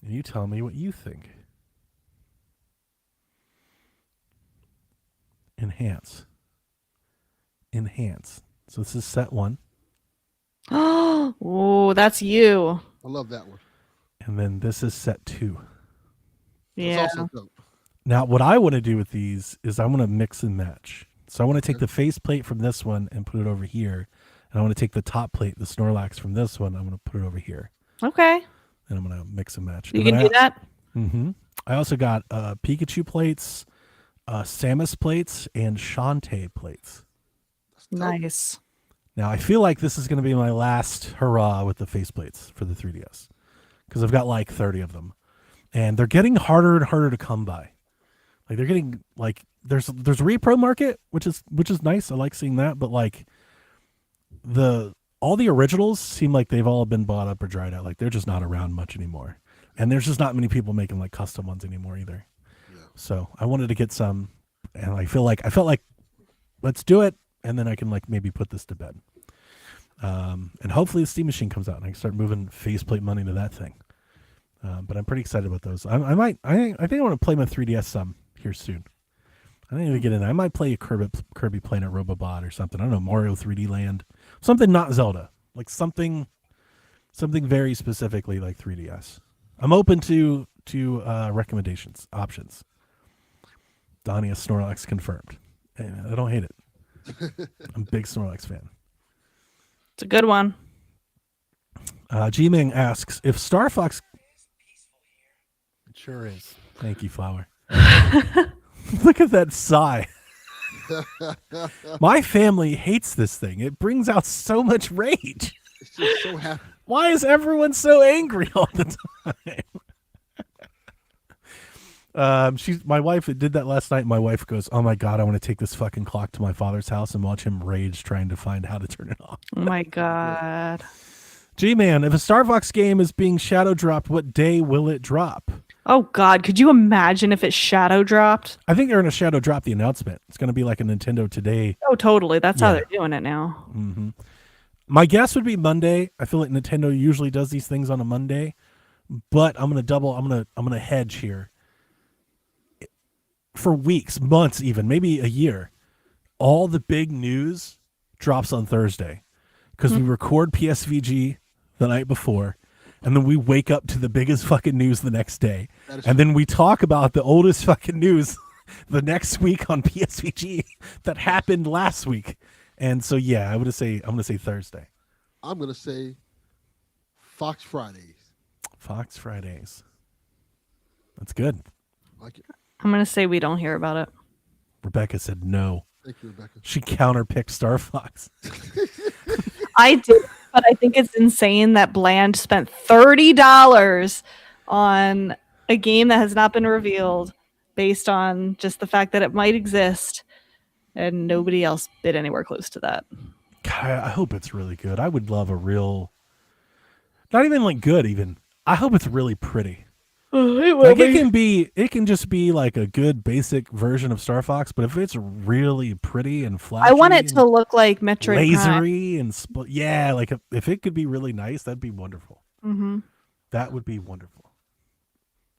And you tell me what you think. Enhance. So this is set 1. Oh, that's you. I love that one. And then this is set 2. Yeah. It's also dope. Now, what I want to do with these is I want to mix and match. So I want to take the faceplate from this one and put it over here. And I want to take the top plate, the Snorlax from this one, I'm going to put it over here. Okay. And I'm going to mix and match. You can do that? Mm-hmm. I also got Pikachu plates, Samus plates, and Shantae plates. Nice. Now, I feel like this is going to be my last hurrah with the faceplates for the 3DS. Because I've got like 30 of them. And they're getting harder and harder to come by. Like they're getting like there's a repro market, which is nice. I like seeing that, but like all the originals seem like they've all been bought up or dried out. Like they're just not around much anymore. And there's just not many people making like custom ones anymore either. Yeah. So I wanted to get some, and I felt like let's do it, and then I can like maybe put this to bed. And hopefully the Steam Machine comes out and I can start moving faceplate money to that thing. But I'm pretty excited about those. I think I want to play my 3DS some here soon. I didn't even get in. I might play a Kirby Planet Robobot or something. I don't know, Mario 3D Land, something not Zelda, like something very specifically like 3DS. I'm open to recommendations, options. Donnie a Snorlax confirmed. And I don't hate it. I'm a big Snorlax fan. It's a good one. G-Ming asks if Star Fox. It sure is. Thank you, Flower. Look at that sigh. My family hates this thing. It brings out so much rage. It's just so happy. Why is everyone so angry all the time? My wife did that last night. My wife goes, "Oh my God, I want to take this fucking clock to my father's house and watch him rage trying to find how to turn it off." Oh my God. G-Man, if a Star Fox game is being shadow dropped, what day will it drop? Oh God, could you imagine if it shadow dropped? I think they're going to shadow drop the announcement. It's going to be like a Nintendo Today. Oh, totally. That's how they're doing it now. Mm-hmm. My guess would be Monday. I feel like Nintendo usually does these things on a Monday, but I'm going to hedge here. For weeks, months even, maybe a year, all the big news drops on Thursday because we record PSVG the night before, and then we wake up to the biggest fucking news the next day. And then we talk about the oldest fucking news the next week on PSVG that happened last week. And so, yeah, I'm going to say Thursday. I'm going to say Fox Fridays. Fox Fridays. That's good. Like it. I'm going to say we don't hear about it. Rebecca said no. Thank you, Rebecca. She counterpicked Star Fox. I did, but I think it's insane that Bland spent $30 on a game that has not been revealed based on just the fact that it might exist, and nobody else bid anywhere close to that. God, I hope it's really good. I would love a real, not even like good even. I hope it's really pretty. It can just be like a good basic version of Star Fox, but if it's really pretty and flashy, I want it to look like Metroid lasery and yeah, like if it could be really nice, that'd be wonderful. Mm-hmm. That would be wonderful.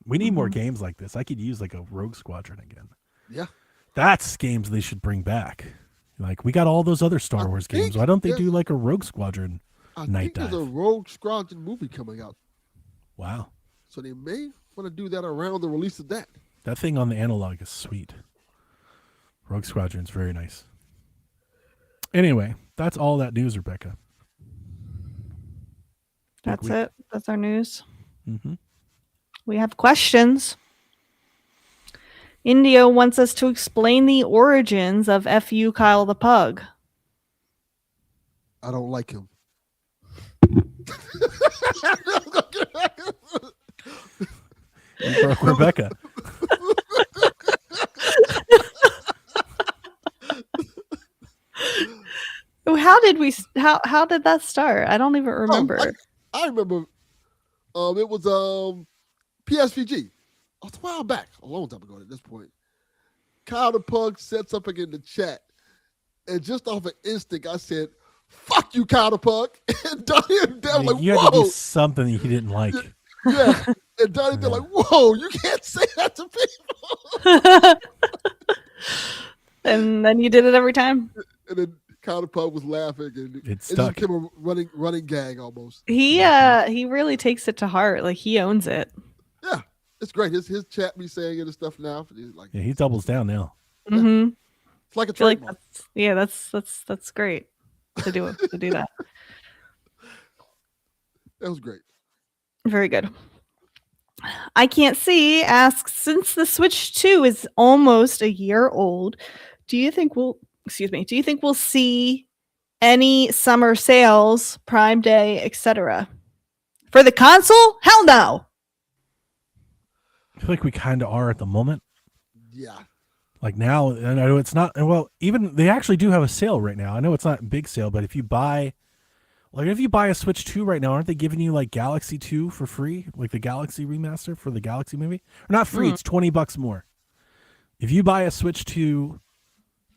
We need more games like this. I could use like a Rogue Squadron again. Yeah, that's games they should bring back. Like we got all those other Star Wars games. Why don't they do like a Rogue Squadron night dive? There's a Rogue Squadron movie coming out. Wow. So they may want to do that around the release of that. That thing on the analog is sweet. Rogue Squadron's very nice. Anyway, that's all that news, Rebecca. That's it. That's our news. Mm-hmm. We have questions. Indio wants us to explain the origins of F.U. Kyle the Pug. I don't like him. You broke Rebecca. How did that start? I don't even remember. I remember. It was PSVG. A while back, a long time ago at this point. Kyle the Pug said something in the chat, and just off an instinct, I said, "Fuck you, Kyle the Pug." And Donnie and Deb like, You had to do "Whoa." something he didn't like. Yeah. And Donnie they're like, "Whoa, you can't say that to people." And then you did it every time. And then Kyle the Pug was laughing, and It it just stuck. became a running gag almost. He really takes it to heart. Like he owns it. Yeah, it's great. His chat be saying it and stuff now. Like, Yeah, he doubles down now. Mm-hmm. it's like a I feel like trademark. that's great to do it to do that. That was great. Very good. I Can't See asks, since the Switch 2 is almost a year old, do you think we'll see any summer sales, Prime Day, etc.? For the console? Hell no. I feel like we kind of are at the moment. Yeah. Like now, and I know it's not. Well, even they actually do have a sale right now. I know it's not a big sale, but if you buy a Switch 2 right now, aren't they giving you like Galaxy 2 for free? Like the Galaxy remaster for the Galaxy movie? Or not free, it's $20 more. If you buy a Switch 2,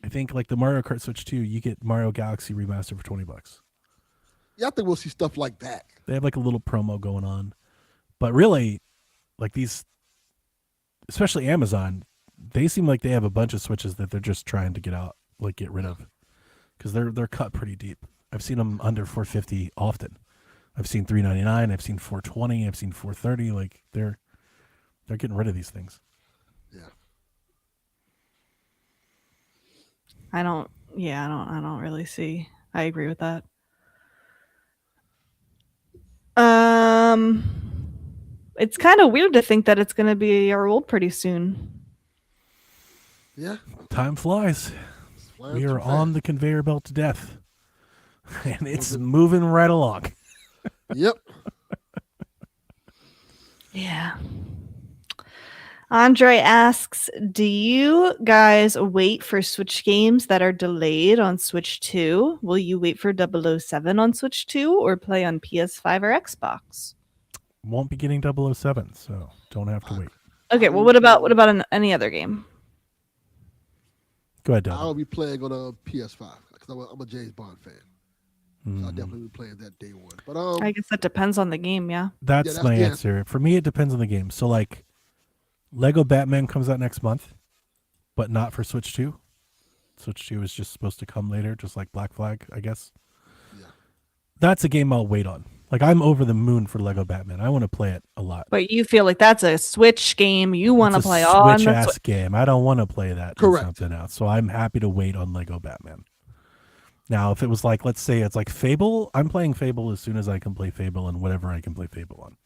I think like the Mario Kart Switch 2, you get Mario Galaxy remaster for $20. Yeah, I think we'll see stuff like that. They have like a little promo going on. But really, like these, especially Amazon, they seem like they have a bunch of Switches that they're just trying to get rid of. Because they're cut pretty deep. I've seen them under $450 often. I've seen $399. I've seen $420. I've seen $430. Like they're getting rid of these things. Yeah. I don't really see. I agree with that. It's kind of weird to think that it's going to be a year old pretty soon. Yeah. Time flies. We are on the conveyor belt to death. And it's moving right along. Yep. Yeah. Andre asks, do you guys wait for Switch games that are delayed on Switch 2? Will you wait for 007 on Switch 2 or play on PS5 or Xbox? Won't be getting 007, so don't have to wait. Okay, well, what about any other game? Go ahead, Doug. I'll be playing on a PS5 because I'm a James Bond fan. So I'll definitely be playing that day one. But I guess that depends on the game, yeah. That's my answer. For me, it depends on the game. So like Lego Batman comes out next month, but not for Switch 2. Switch 2 is just supposed to come later, just like Black Flag, I guess. Yeah. That's a game I'll wait on. Like I'm over the moon for Lego Batman. I want to play it a lot. But you feel like that's a Switch game you want to play on Switch ass game. I don't want to play that. Correct. Something else. So I'm happy to wait on Lego Batman. Now, if it was like, let's say it's like Fable, I'm playing Fable as soon as I can play Fable and whatever I can play Fable on.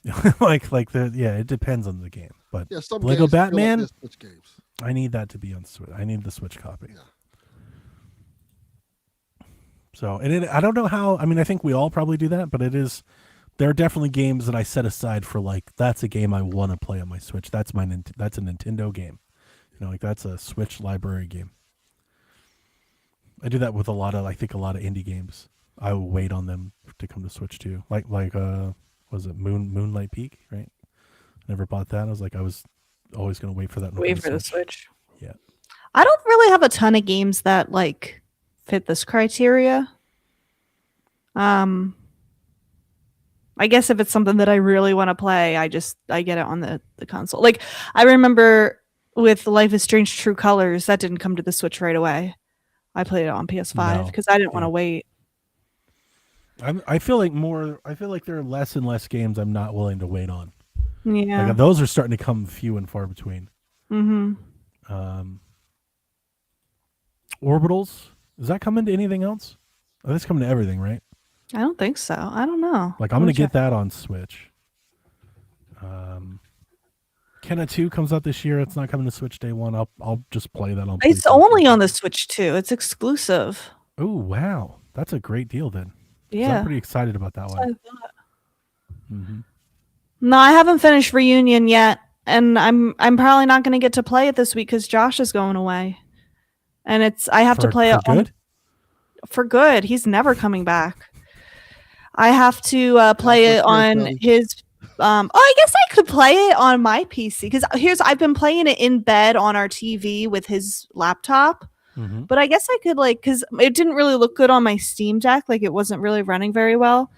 It depends on the game. But yeah, some Lego games feel Batman, like Switch games. I need that to be on Switch. I need the Switch copy. Yeah. So, I don't know how. I mean, I think we all probably do that, but there are definitely games that I set aside for like that's a game I want to play on my Switch. That's a Nintendo game. Like that's a Switch library game. I do that with a lot of indie games. I will wait on them to come to Switch too. Like was it Moonlight Peak, right? Never bought that. I was always going to wait for that. Wait for the Switch. Yeah. I don't really have a ton of games that like fit this criteria. I guess if it's something that I really want to play, I get it on the console. Like I remember with Life is Strange True Colors, that didn't come to the Switch right away. I played it on PS5 because I didn't want to wait. I feel like there are less and less games I'm not willing to wait on. Yeah. Like those are starting to come few and far between. Mm-hmm. Orbitals, does that come into anything else? Oh, that's coming to everything, right? I don't think so. I don't know. Like I'm going to get that on Switch. Kenna 2 comes out this year. It's not coming to Switch day one. I'll just play that on. It's only on the Switch too. It's exclusive. Oh wow, that's a great deal then. Yeah, I'm pretty excited about that one. Mm-hmm. No, I haven't finished Reunion yet, and I'm probably not going to get to play it this week because Josh is going away, and I have to play it good. For good. He's never coming back. I have to play it on his I guess I could play it on my PC because I've been playing it in bed on our TV with his laptop. Mhm. But I guess I could because it didn't really look good on my Steam Deck, like it wasn't really running very well.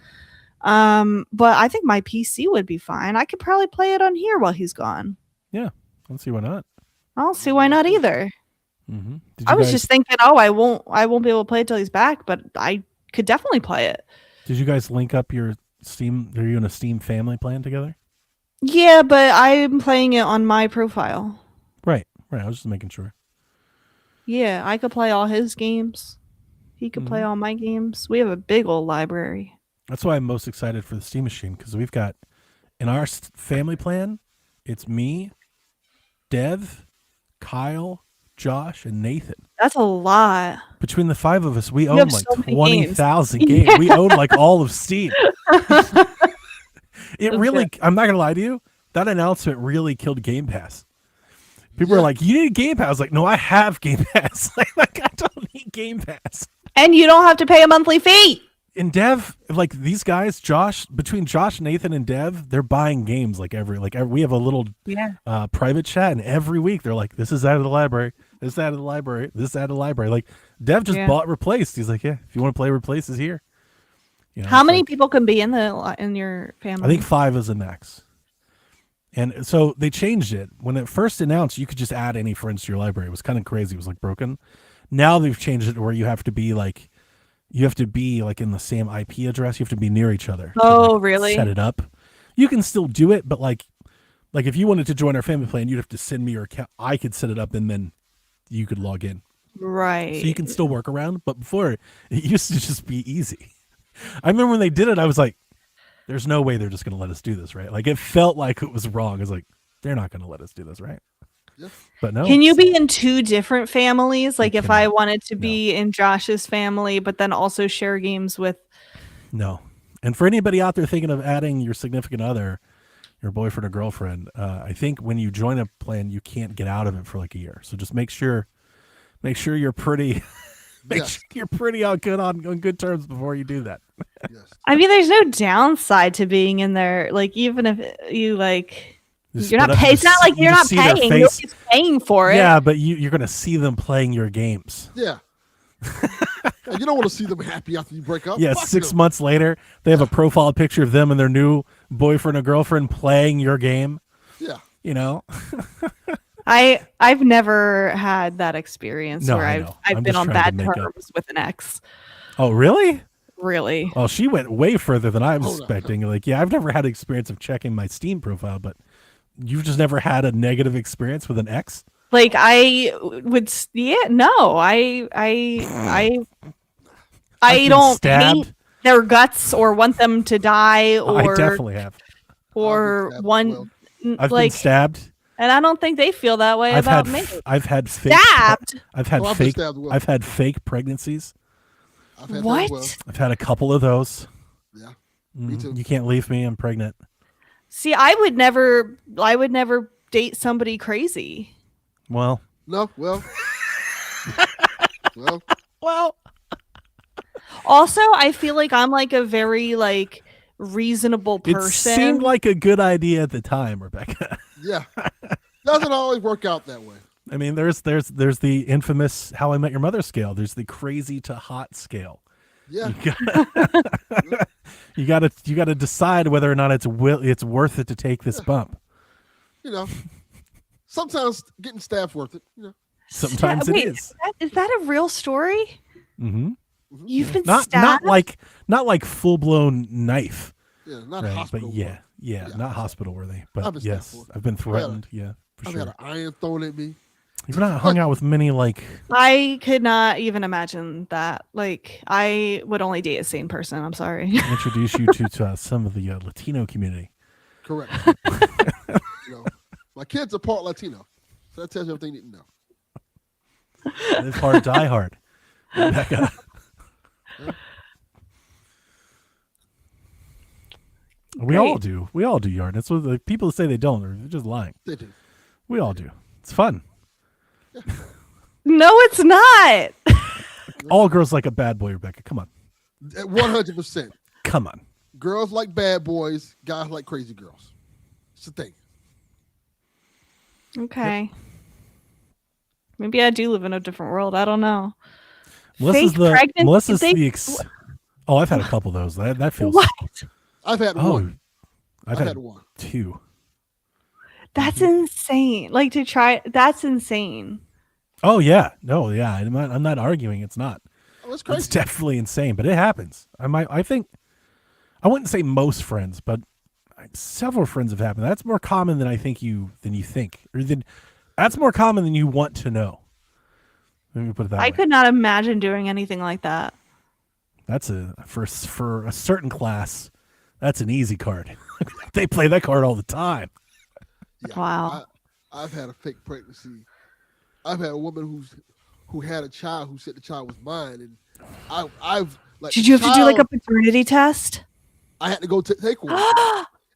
But I think my PC would be fine. I could probably play it on here while he's gone. Yeah, I don't see why not. I don't see why not either. Mm-hmm. I was just thinking, I won't be able to play it till he's back, but I could definitely play it. Did you guys link up your Steam? Are you in a Steam family plan together? Yeah, but I'm playing it on my profile. Right. I was just making sure. Yeah, I could play all his games. He could play all my games. We have a big old library. That's why I'm most excited for the Steam machine, because we've got, in our family plan, it's me, Dev, Kyle, Josh, and Nathan. That's a lot. Between the 5 of us, we You own have like so many 20,000 games. games. Yeah. We own like all of Steam. I'm not going to lie to you, that announcement really killed Game Pass. People are like, you need Game Pass. I was like, no, I have Game Pass. like, I don't need Game Pass. And you don't have to pay a monthly fee. And Dev, like these guys, between Josh, Nathan, and Dev, they're buying games we have a little private chat, and every week they're like, this is out of the library, this is out of the library, this is out of the library. Like Dev just bought Replaced. He's like, yeah, if you want to play Replaced, is here. You know, how many people can be in your family? I think 5 is the max. And so they changed it. When it first announced, you could just add any friends to your library. It was kind of crazy. It was like broken. Now they've changed it to where you have to be like in the same IP address. You have to be near each other. Oh, really? Set it up. You can still do it, but like if you wanted to join our family plan, you'd have to send me your account. I could set it up, and then you could log in. Right. So you can still work around. But before, it used to just be easy. I remember when they did it, I was like, there's no way they're just going to let us do this, right? Like, it felt like it was wrong. I was like, they're not going to let us do this, right? Yeah. But no. Can you be in 2 different families? Like, if cannot. I wanted to be in Josh's family, but then also share games with... No. And for anybody out there thinking of adding your significant other, your boyfriend or girlfriend, I think when you join a plan, you can't get out of it for like a year. So just make sure you're pretty... you're pretty on good terms before you do that. Yes. I mean, there's no downside to being in there. Like, even if you you're not paying. It's not like you're not paying. Nobody's paying for it. Yeah, but you're going to see them playing your games. Yeah. You don't want to see them happy after you break up. Yeah, Fuck 6 them. months later, they have a profile picture of them and their new boyfriend or girlfriend playing your game. Yeah. You know? I've never had that experience No, where I know. I've I'm been just on trying to bad make up. terms with an ex. Oh, really? Really? Well, she went way further than I was Hold on. expecting. Like, yeah, I've never had experience of checking my Steam profile, but you've just never had a negative experience with an ex? Like, I would, no, I don't hate their guts or want them to die or I definitely have. or one I've like been stabbed. and I don't think they feel that way about me. I've had fake Stabbed? I've had I've been fake stabbed as well. I've had fake pregnancies. I've had that What? as well. I've had a couple of those. Yeah. Me too. You can't leave me. I'm pregnant. See, I would never date somebody crazy. Well, No. Well. well. Also, I feel like I'm like a very reasonable It person. seemed like a good idea at the time, Rebecca. Yeah. Doesn't always work out that way. I mean, there's the infamous How I Met Your Mother scale. There's the crazy to hot scale. Yeah. You gotta decide whether or not it's worth it to take this bump. You know, sometimes getting stabbed's worth it. You know. Sometimes Wait, it is. Is that a real story? Mm-hmm. You've been Not stabbed? not like full blown knife. Yeah. Not Right, hospital. but yeah, not hospital worthy. I've But been yes, stabbed before. I've been threatened. Yeah, for I've sure. had an iron thrown at me. You've not hung out with many I could not even imagine that. Like, I would only date a sane person. I'm sorry. introduce you to some of the Latino community. Correct. You know, my kids are part Latino, so that tells you everything you need to know. Live hard, die hard. Rebecca. We all do. We all do yarn. That's what the people say they don't. They're just lying. They do. We all do. It's fun. No, it's not. All girls like a bad boy, Rebecca. Come on. 100%. Come on. girls like bad boys, guys like crazy girls. It's a thing. Okay. Yep. Maybe I do live in a different world. I don't know. Melissa's Oh, I've had a couple of those. That feels. What? I've had one. I've had one. 2. That's insane. Like to try. That's insane. Oh yeah, no, yeah. I'm not arguing. It's not. Oh, that's crazy. It's definitely insane, but it happens. I think. I wouldn't say most friends, but several friends have happened. That's more common than you think, or that's more common than you want to know. Let me put it that way. I could not imagine doing anything like that. That's for a certain class. That's an easy card. They play that card all the time. Yeah, wow. I've had a fake pregnancy. I've had a woman who had a child who said the child was mine, and I've like. Did you have to do like a paternity test? I had to go take one.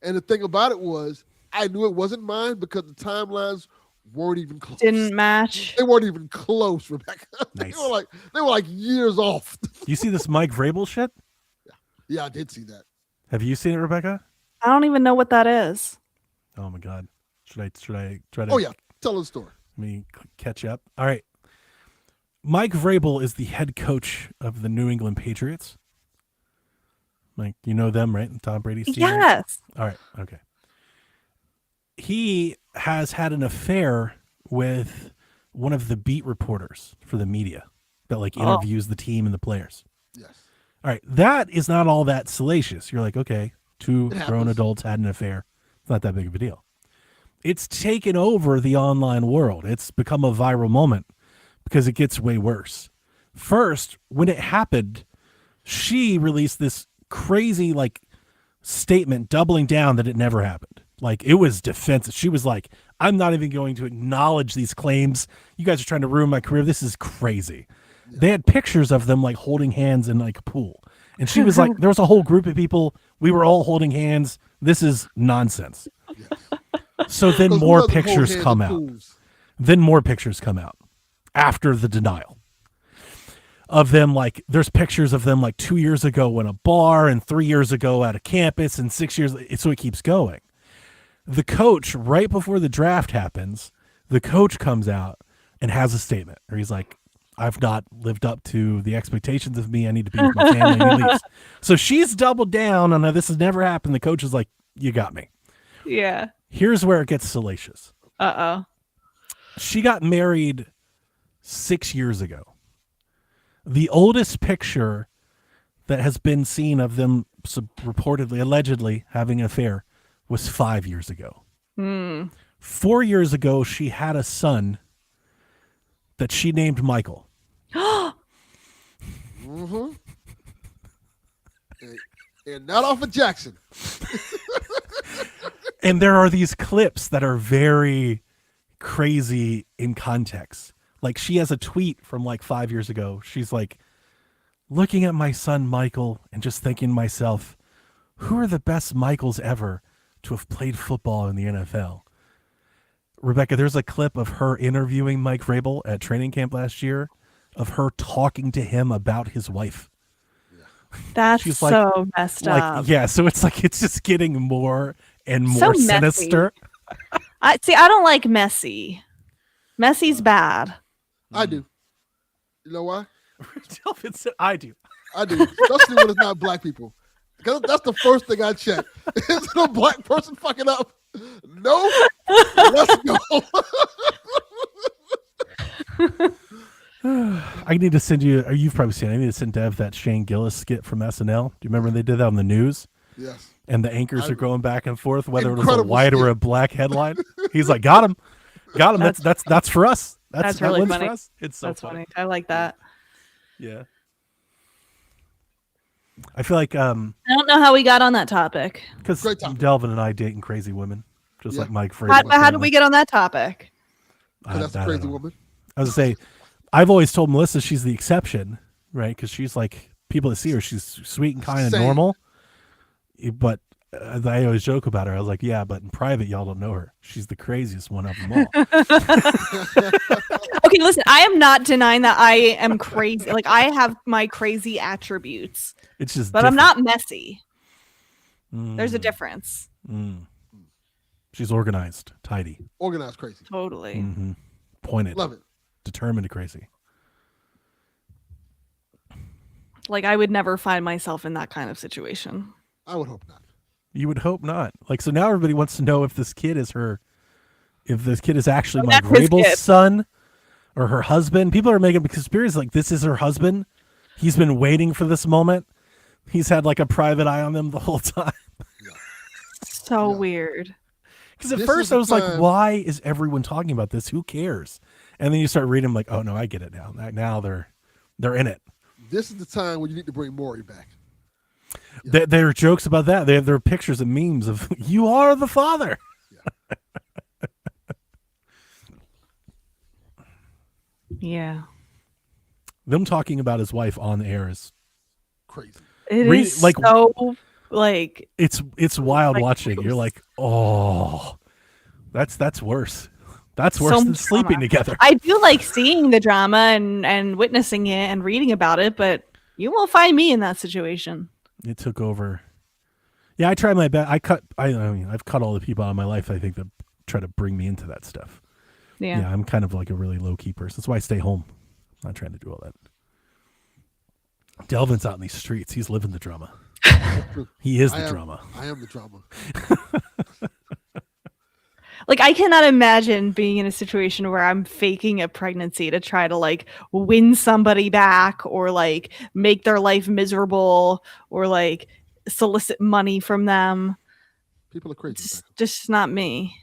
And the thing about it was, I knew it wasn't mine because the timelines weren't even close. Didn't match. They weren't even close, Rebecca. Nice. They were like years off. You see this Mike Vrabel shit? Yeah, I did see that. Have you seen it, Rebecca? I don't even know what that is. Oh my God. Should I try to? Oh yeah, tell the story. Let me catch up. All right. Mike Vrabel is the head coach of the New England Patriots. Like, you know them, right? Tom Brady's team. Yes. All right. Okay. He has had an affair with one of the beat reporters for the media that like interviews the team and the players. Yes. All right. That is not all that salacious. You're like, okay, 2 grown adults had an affair. It's not that big of a deal. It's taken over the online world. It's become a viral moment because it gets way worse. First, when it happened, she released this crazy like statement doubling down that it never happened. Like, it was defensive. She was like, I'm not even going to acknowledge these claims. You guys are trying to ruin my career. This is crazy. Yeah. They had pictures of them like holding hands in like a pool. And she was like, there was a whole group of people. We were all holding hands. This is nonsense. Yes. So then more pictures come out. Then more pictures come out after the denial. Of them, like, there's pictures of them like 2 years ago in a bar and 3 years ago at a campus and 6 years. So it keeps going. The coach, right before the draft happens, the coach comes out and has a statement where he's like, I've not lived up to the expectations of me. I need to be with my family. And he leaves. So she's doubled down on this has never happened. The coach is like, you got me. Yeah. Here's where it gets salacious. Uh-oh. She got married 6 years ago. The oldest picture that has been seen of them reportedly, allegedly having an affair was 5 years ago. 4 years ago, she had a son that she named Michael. Mm-hmm. And not off of Jackson. And there are these clips that are very crazy in context. Like, she has a tweet from like 5 years ago. She's like, looking at my son Michael and just thinking to myself, who are the best Michaels ever to have played football in the NFL? Rebecca, there's a clip of her interviewing Mike Vrabel at training camp last year, of her talking to him about his wife. That's She's like, so messed up. Yeah, so it's like it's just getting more and more sinister. I don't like messy. Messy's bad. I do. You know why? Delvin said, I do. I do. Especially when it's not black people. Because that's the first thing I check. Is it a black person fucking up? No. Let's go. I need to send you, or you've probably seen it, I need to send Dev that Shane Gillis skit from SNL. Do you remember when they did that on the news? Yes. And the anchors are going back and forth, whether it was a white or a black headline. He's like, got him. Got him. That's for us. That's really funny. For us. It's so funny. I like that. Yeah. I feel like I don't know how we got on that topic. Because Delvin and I dating crazy women, just like Mike Fraser. How did we get on that topic? That's a crazy woman. I was gonna say, I've always told Melissa she's the exception, right? Because she's like, people that see her, she's sweet and kind and normal. But I always joke about her. I was like, yeah, but in private, y'all don't know her. She's the craziest one of them all. Okay, listen, I am not denying that I am crazy. Like, I have my crazy attributes. It's just but different. I'm not messy. There's a difference. She's organized, tidy, Organized crazy. Totally. pointed, Love it. determined, crazy. Like, I would never find myself in that kind of situation. I would hope not. You would hope not. Like, so now everybody wants to know if this kid is actually Mike that's his Rabel's kid. son or her husband. People are making conspiracies like this is her husband. He's been waiting for this moment. He's had like a private eye on them the whole time. So weird. Because at This first is I the was like, time- why is everyone talking about this? Who cares? And then you start reading them like, oh no, I get it now. Now they're in it. This is the time when you need to bring Maury back. There are jokes about that. There are pictures and memes of you are the father. Yeah. Them talking about his wife on the air is Crazy. It Read- is like- so, like, it's wild like watching. gross. You're like, oh, that's worse. That's So worse than much sleeping drama. together. I do like seeing the drama and witnessing it and reading about it, but you won't find me in that situation. It took over. Yeah, I try my best. I've cut all the people out of my life, I think, that try to bring me into that stuff. Yeah. Yeah, I'm kind of like a really low key person. That's why I stay home. I'm not trying to do all that. Delvin's out in these streets. He's living the drama. He is the drama. I am the drama. Like, I cannot imagine being in a situation where I'm faking a pregnancy to try to like win somebody back or like make their life miserable or like solicit money from them. People are crazy. It's Rebecca. just not me.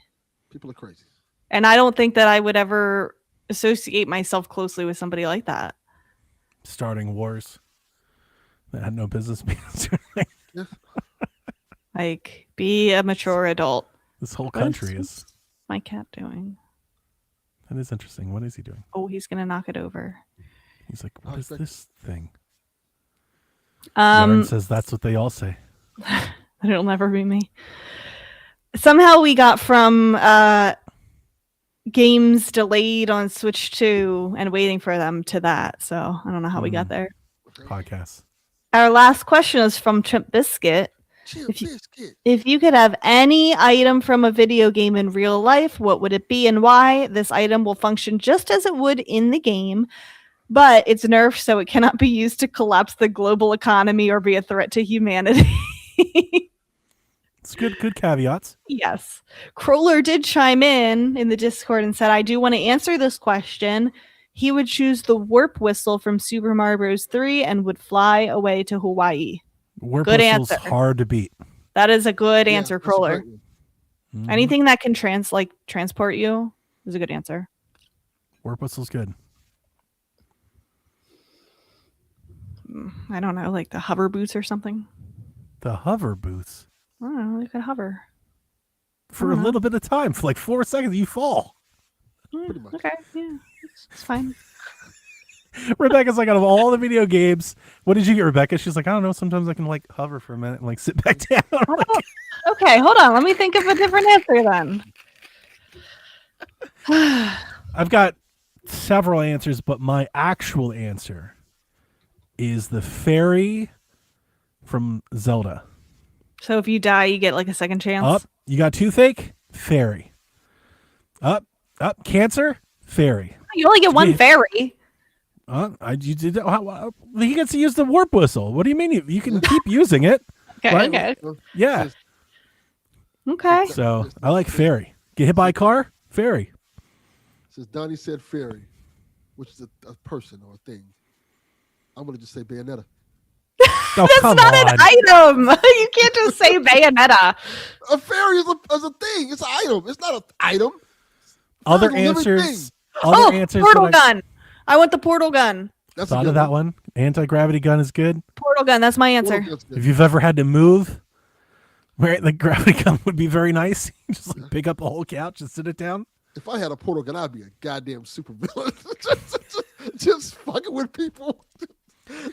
People are crazy. And I don't think that I would ever associate myself closely with somebody like that. Starting wars that had no business being started. Yeah. Like, be a mature adult. This whole country is. What's my cat doing? That is interesting. What is he doing? Oh, he's gonna knock it over. He's like, what I is think- this thing? Yarn says that's what they all say. It'll never be me. Somehow we got from games delayed on Switch 2 and waiting for them to that. So I don't know how we got there. Podcasts. Our last question is from Chimp Biscuit. Chill, If you- biscuit. If you could have any item from a video game in real life, what would it be and why? This item will function just as it would in the game, but it's nerfed so it cannot be used to collapse the global economy or be a threat to humanity. It's good caveats. Yes. Crawler did chime in the Discord and said, I do want to answer this question. He would choose the warp whistle from Super Mario Bros. 3 and would fly away to Hawaii. Warp Good whistle's answer. hard to beat. That is a good Yeah, answer, that's a Crawler. great one. Mhm. Anything that can transport you is a good answer. Warp whistle's good. I don't know, like the hover boots or something. The hover boots. I don't know, you could hover. For a little bit of time, for like 4 seconds, you fall. Pretty much. Okay, yeah, it's fine. Rebecca's like, out of all the video games, what did you get, Rebecca? She's like, I don't know. Sometimes I can like hover for a minute and like sit back down. Okay, hold on. Let me think of a different answer then. I've got several answers, but my actual answer is the fairy from Zelda. So if you die, you get like a second chance. Up, you got toothache, fairy. Up, cancer, fairy. You only get one Yeah. fairy. You did. He gets to use the warp whistle. What do you mean? You can keep using it. Okay, Right? okay, Yeah. okay. So I like fairy. Get hit by a car, fairy. Since Donnie said fairy, which is a person or a thing, I'm gonna just say Bayonetta. Oh, That's come not on. an item. You can't just say Bayonetta. A fairy is a thing. It's an item. It's not an item. Other It's a living answers. thing. Other answers. portal that I gun. I want the portal gun. That's a thought good of that one. Anti-gravity gun is good. Portal gun. That's my answer. Portal gun's good. If you've ever had to move, where the gravity gun would be very nice. Just like pick up the whole couch and sit it down. If I had a portal gun, I'd be a goddamn supervillain. just fucking with people,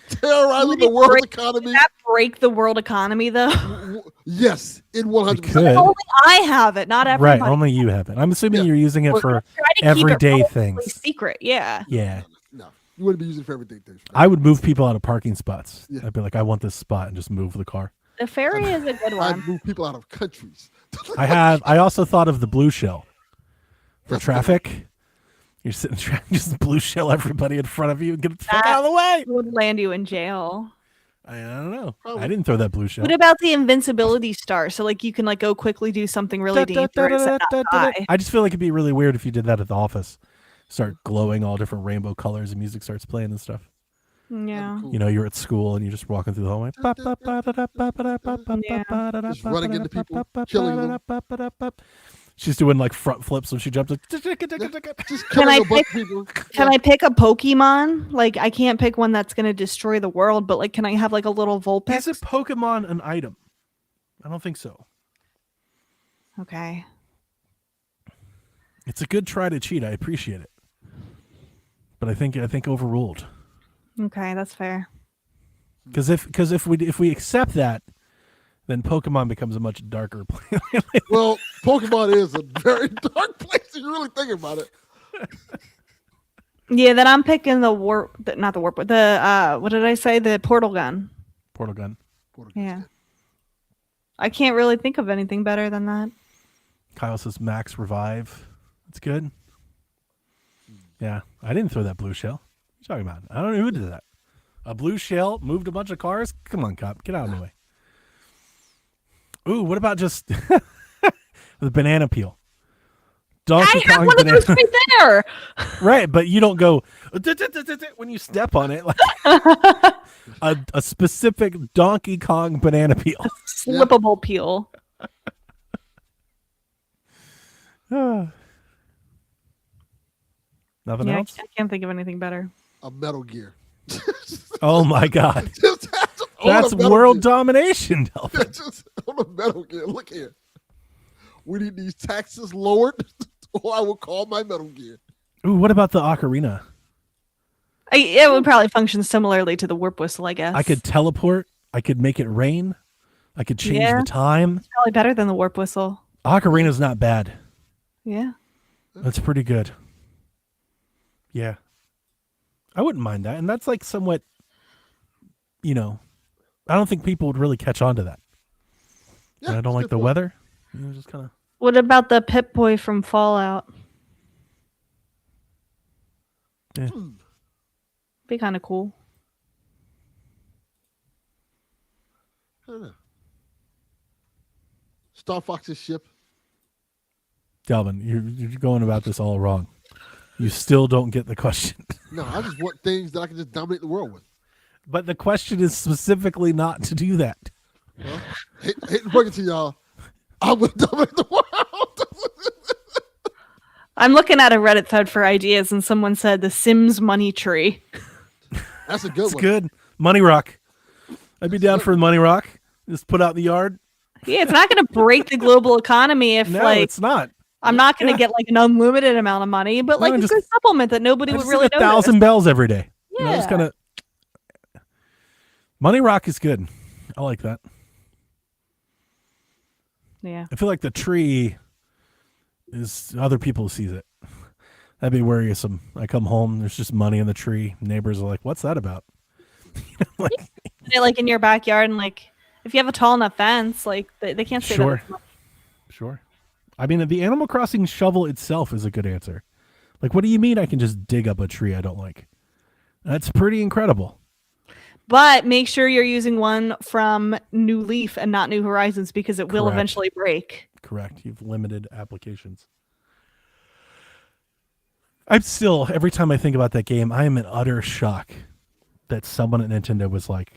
terrorizing Would the it world's break- economy. Does that break the world economy though? Yes, in 100%. could. Only I have it, not everybody. Right. Only you have it. I'm assuming Yeah. you're using it Well, for try to keep it everyday relatively things. secret. Yeah. Yeah. No, you wouldn't be using it for everything. Things. I would move people out of parking spots. Yeah. I'd be like, I want this spot and just move the car. The ferry is a good I one. move people out of countries. I also thought of the blue shell for That's a good traffic. You're sitting trying to just blue shell everybody in front of you and get the fuck out of the way. Would land you in jail. I don't know. Probably. I didn't throw that blue shell. What about the invincibility star? So like you can like go quickly do something really dangerous and not die. I just feel like it'd be really weird if you did that at the office. Start glowing all different rainbow colors and music starts playing and stuff. Yeah. Cool. You know, you're at school and you're just walking through the hallway. Just running into people, killing them. She's doing like front flips when she jumps. Like, Just Can I killing a bunch of people. Can I pick a Pokemon? Like I can't pick one that's gonna destroy the world, but like can I have like a little Vulpix? is a Pokemon an item? I don't think so. Okay. It's a good try to cheat. I appreciate it, but I think overruled. Okay, that's fair. Because if we accept that, then Pokemon becomes a much darker place. Well, Pokemon is a very dark place if you really think about it. Yeah, then I'm picking the not the warp, but the what did I say? The portal gun. Portal gun. Yeah. I can't really think of anything better than that. Kyle says Max Revive. That's good. Yeah, I didn't throw that blue shell. What are you talking about? I don't know who did that. A blue shell moved a bunch of cars? Come on, cop. Get out of the way. Ooh, what about just the banana peel? Donkey I have Kong one of banana. those right there. Right, but you don't go when you step on it. Like a specific Donkey Kong banana peel. Slippable peel. Nothing Yeah, else? I can't think of anything better. A Metal Gear. Oh my God. Just own That's a Metal world Gear. domination, Delvin. Just own a Metal Gear. Look here. We need these taxes lowered, or I will call my Metal Gear. Ooh, what about the ocarina? It would probably function similarly to the warp whistle, I guess. I could teleport. I could make it rain. I could change Yeah. the time. Probably better than the warp whistle. Ocarina's not bad. Yeah. That's pretty good. Yeah. I wouldn't mind that. And that's like somewhat, I don't think people would really catch on to that. Yeah, And I don't that's a like good the point. weather. Just kind of. What about the Pip-Boy from Fallout? Yeah. Be kind of cool. I don't know. Star Fox's ship. Galvin, you're going about this all wrong. You still don't get the question. No, I just want things that I can just dominate the world with. But the question is specifically not to do that. Well, hate to break it to y'all. I would dominate the world. I'm looking at a Reddit thread for ideas, and someone said the Sims money tree. That's a good It's one. good. Money Rock. I'd be down for the Money Rock. Just put out in the yard. Yeah, it's not going to break the global economy if, No, it's not. I'm not going to Yeah. get, an unlimited amount of money, but, No, a just- good supplement that nobody I would just really hit notice. 1,000 bells every day. Yeah. Just kind of. Money Rock is good. I like that. Yeah. I feel like the tree is other people sees it. That'd be worrisome. I come home, there's just money in the tree. Neighbors are like, "What's that about?" Put it, in your backyard, and, if you have a tall enough fence, they can't say Sure. that. It's Sure. I mean, the Animal Crossing shovel itself is a good answer. What do you mean I can just dig up a tree I don't like? That's pretty incredible. But make sure you're using one from New Leaf and not New Horizons because it will Correct. eventually break. Correct. You've limited applications. I'm still, every time I think about that game, I am in utter shock that someone at Nintendo was like,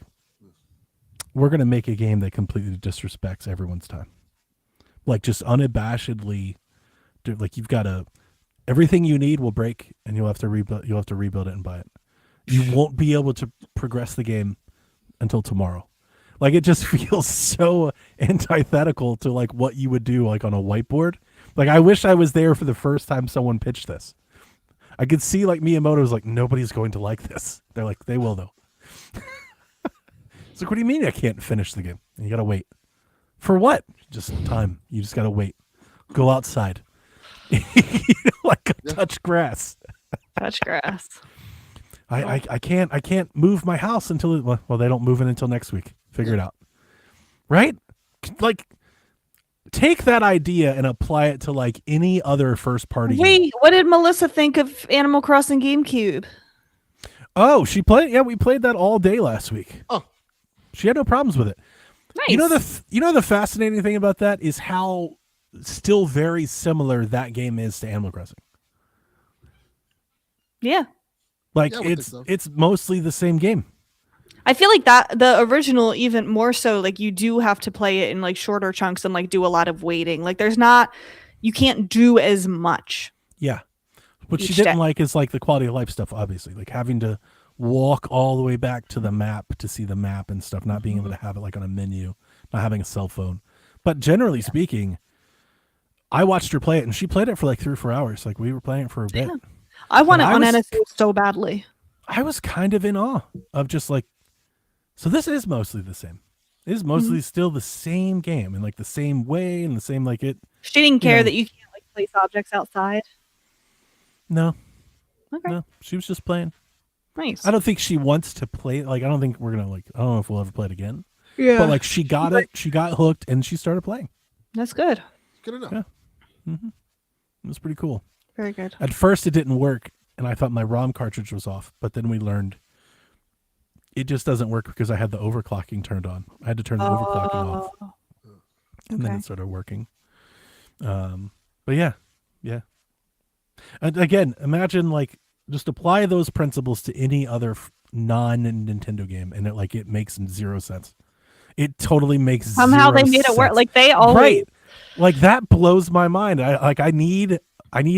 we're going to make a game that completely disrespects everyone's time. Just unabashedly, you've got everything you need will break and you'll have to rebuild it and buy it. You won't be able to progress the game until tomorrow. It just feels so antithetical to what you would do on a whiteboard. I wish I was there for the first time someone pitched this. I could see Miyamoto's nobody's going to like this. They're like, they will though. It's what do you mean I can't finish the game? And you gotta wait. For what? Just time. You just gotta wait. Go outside. Touch grass. Touch grass. I can't move my house until they don't move it until next week. Figure it out. right? Like, take that idea and apply it to like any other first party game. Wait, what did Melissa think of Animal Crossing GameCube? Oh, she played. Yeah, we played that all day last week. Oh, she had no problems with it. Nice. You know the fascinating thing about that is how still very similar that game is to Animal Crossing. Yeah. Like Yeah, I would think so. it's mostly the same game. I feel like that the original even more so, like you do have to play it in like shorter chunks and like do a lot of waiting. Like you can't do as much. Yeah. What she Each didn't day. like is like the quality of life stuff, obviously. Like having to walk all the way back to the map to see the map and stuff, not being able to have it like on a menu, not having a cell phone. But generally speaking, I watched her play it and she played it for like 3 or 4 hours. Like we were playing it for a bit. Yeah. I want it And on I was- NSO so badly. I was kind of in awe of just like, so this is mostly the same. It is mostly still the same game and like the same way and the same like it. She didn't care know. that you can't like place objects outside. No, Okay. no, she was just playing. Nice. I don't think she wants to play it. Like, I don't think we're gonna like. I don't know if we'll ever play it again. Yeah. But like, she got it. She got hooked, and she started playing. That's good. good enough. Yeah. It was pretty cool. Very good. At first, it didn't work, and I thought my ROM cartridge was off. But then we learned it just doesn't work because I had the overclocking turned on. I had to turn the overclocking off, and then okay. it started working. But yeah. And again, imagine like just apply those principles to any other non-Nintendo game, and it makes zero sense. It totally makes Somehow zero they made it work. sense. Like they always Right, like that blows my mind. I need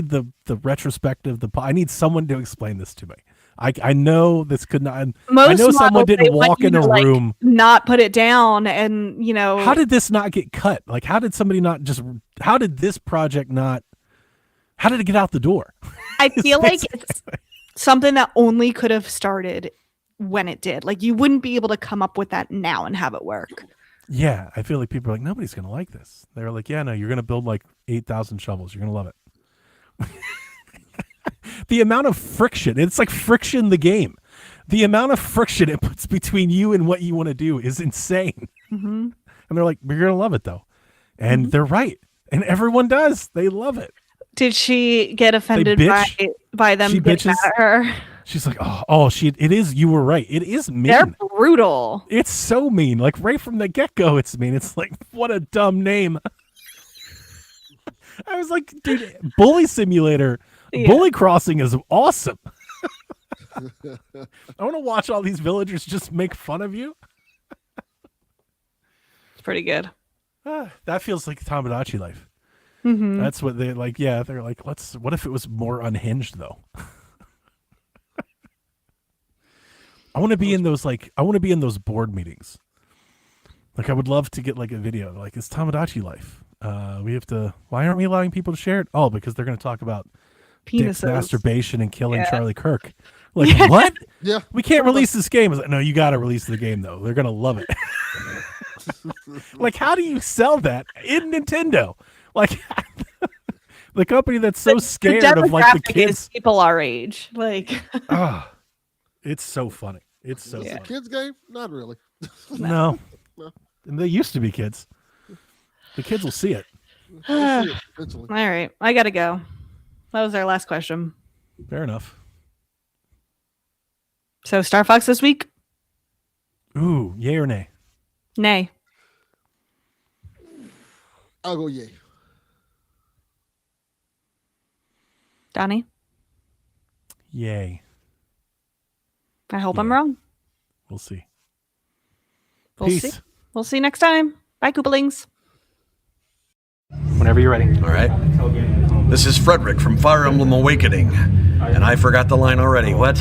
the retrospective. I need someone to explain this to me. I know this could not. most I know someone models, they didn't want walk you in a to, like, room. not put it down, and How did this not get cut? Like, how did somebody not just? How did this project not? How did it get out the door? I feel like it's something that only could have started when it did. Like you wouldn't be able to come up with that now and have it work. Yeah, I feel like people are like, nobody's gonna like this. They're like, yeah, no, you're gonna build like 8,000 shovels. You're gonna love it. The amount of friction, it's like friction the game. The amount of friction it puts between you and what you want to do is insane. Mm-hmm. And they're like, you're gonna love it though. And they're right. And everyone does. They love it. Did she get offended bitch. by them She getting mad bitches. at her? She's like, it is, you were right. It is mean. They're brutal. It's so mean. Like right from the get-go, it's mean. It's like, what a dumb name. I was like, dude, Bully Simulator, Yeah. Bully Crossing is awesome. I want to watch all these villagers just make fun of you. It's pretty good. That feels like Tamagotchi life. Mm-hmm. That's what they like. Yeah, they're like, what if it was more unhinged though? I want to be in those board meetings. Like I would love to get like a video. Like it's Tamagotchi life. Why aren't we allowing people to share it? Oh, because they're going to talk about Dick's Penises. masturbation and killing Yeah. Charlie Kirk. Like what? Yeah. We can't release this game. I was like, no, you got to release the game though. They're going to love it. Like how do you sell that in Nintendo? Like the company that's so scared of like the demographic kids. is people our age. Like Ah, it's so funny. It's so Is it a funny. kids game? Not really. No. No. And they used to be kids. The kids will see it. We'll see it eventually. all right, I gotta go. That was our last question. Fair enough. So Star Fox this week? Ooh, yay or nay? Nay. I'll go yay. Donnie? Yay. I hope I'm Yeah. wrong. We'll see. We'll Peace. see. We'll see next time. Bye, Koopalings. Whenever you're ready. All right. This is Frederick from Fire Emblem Awakening. And I forgot the line already. What?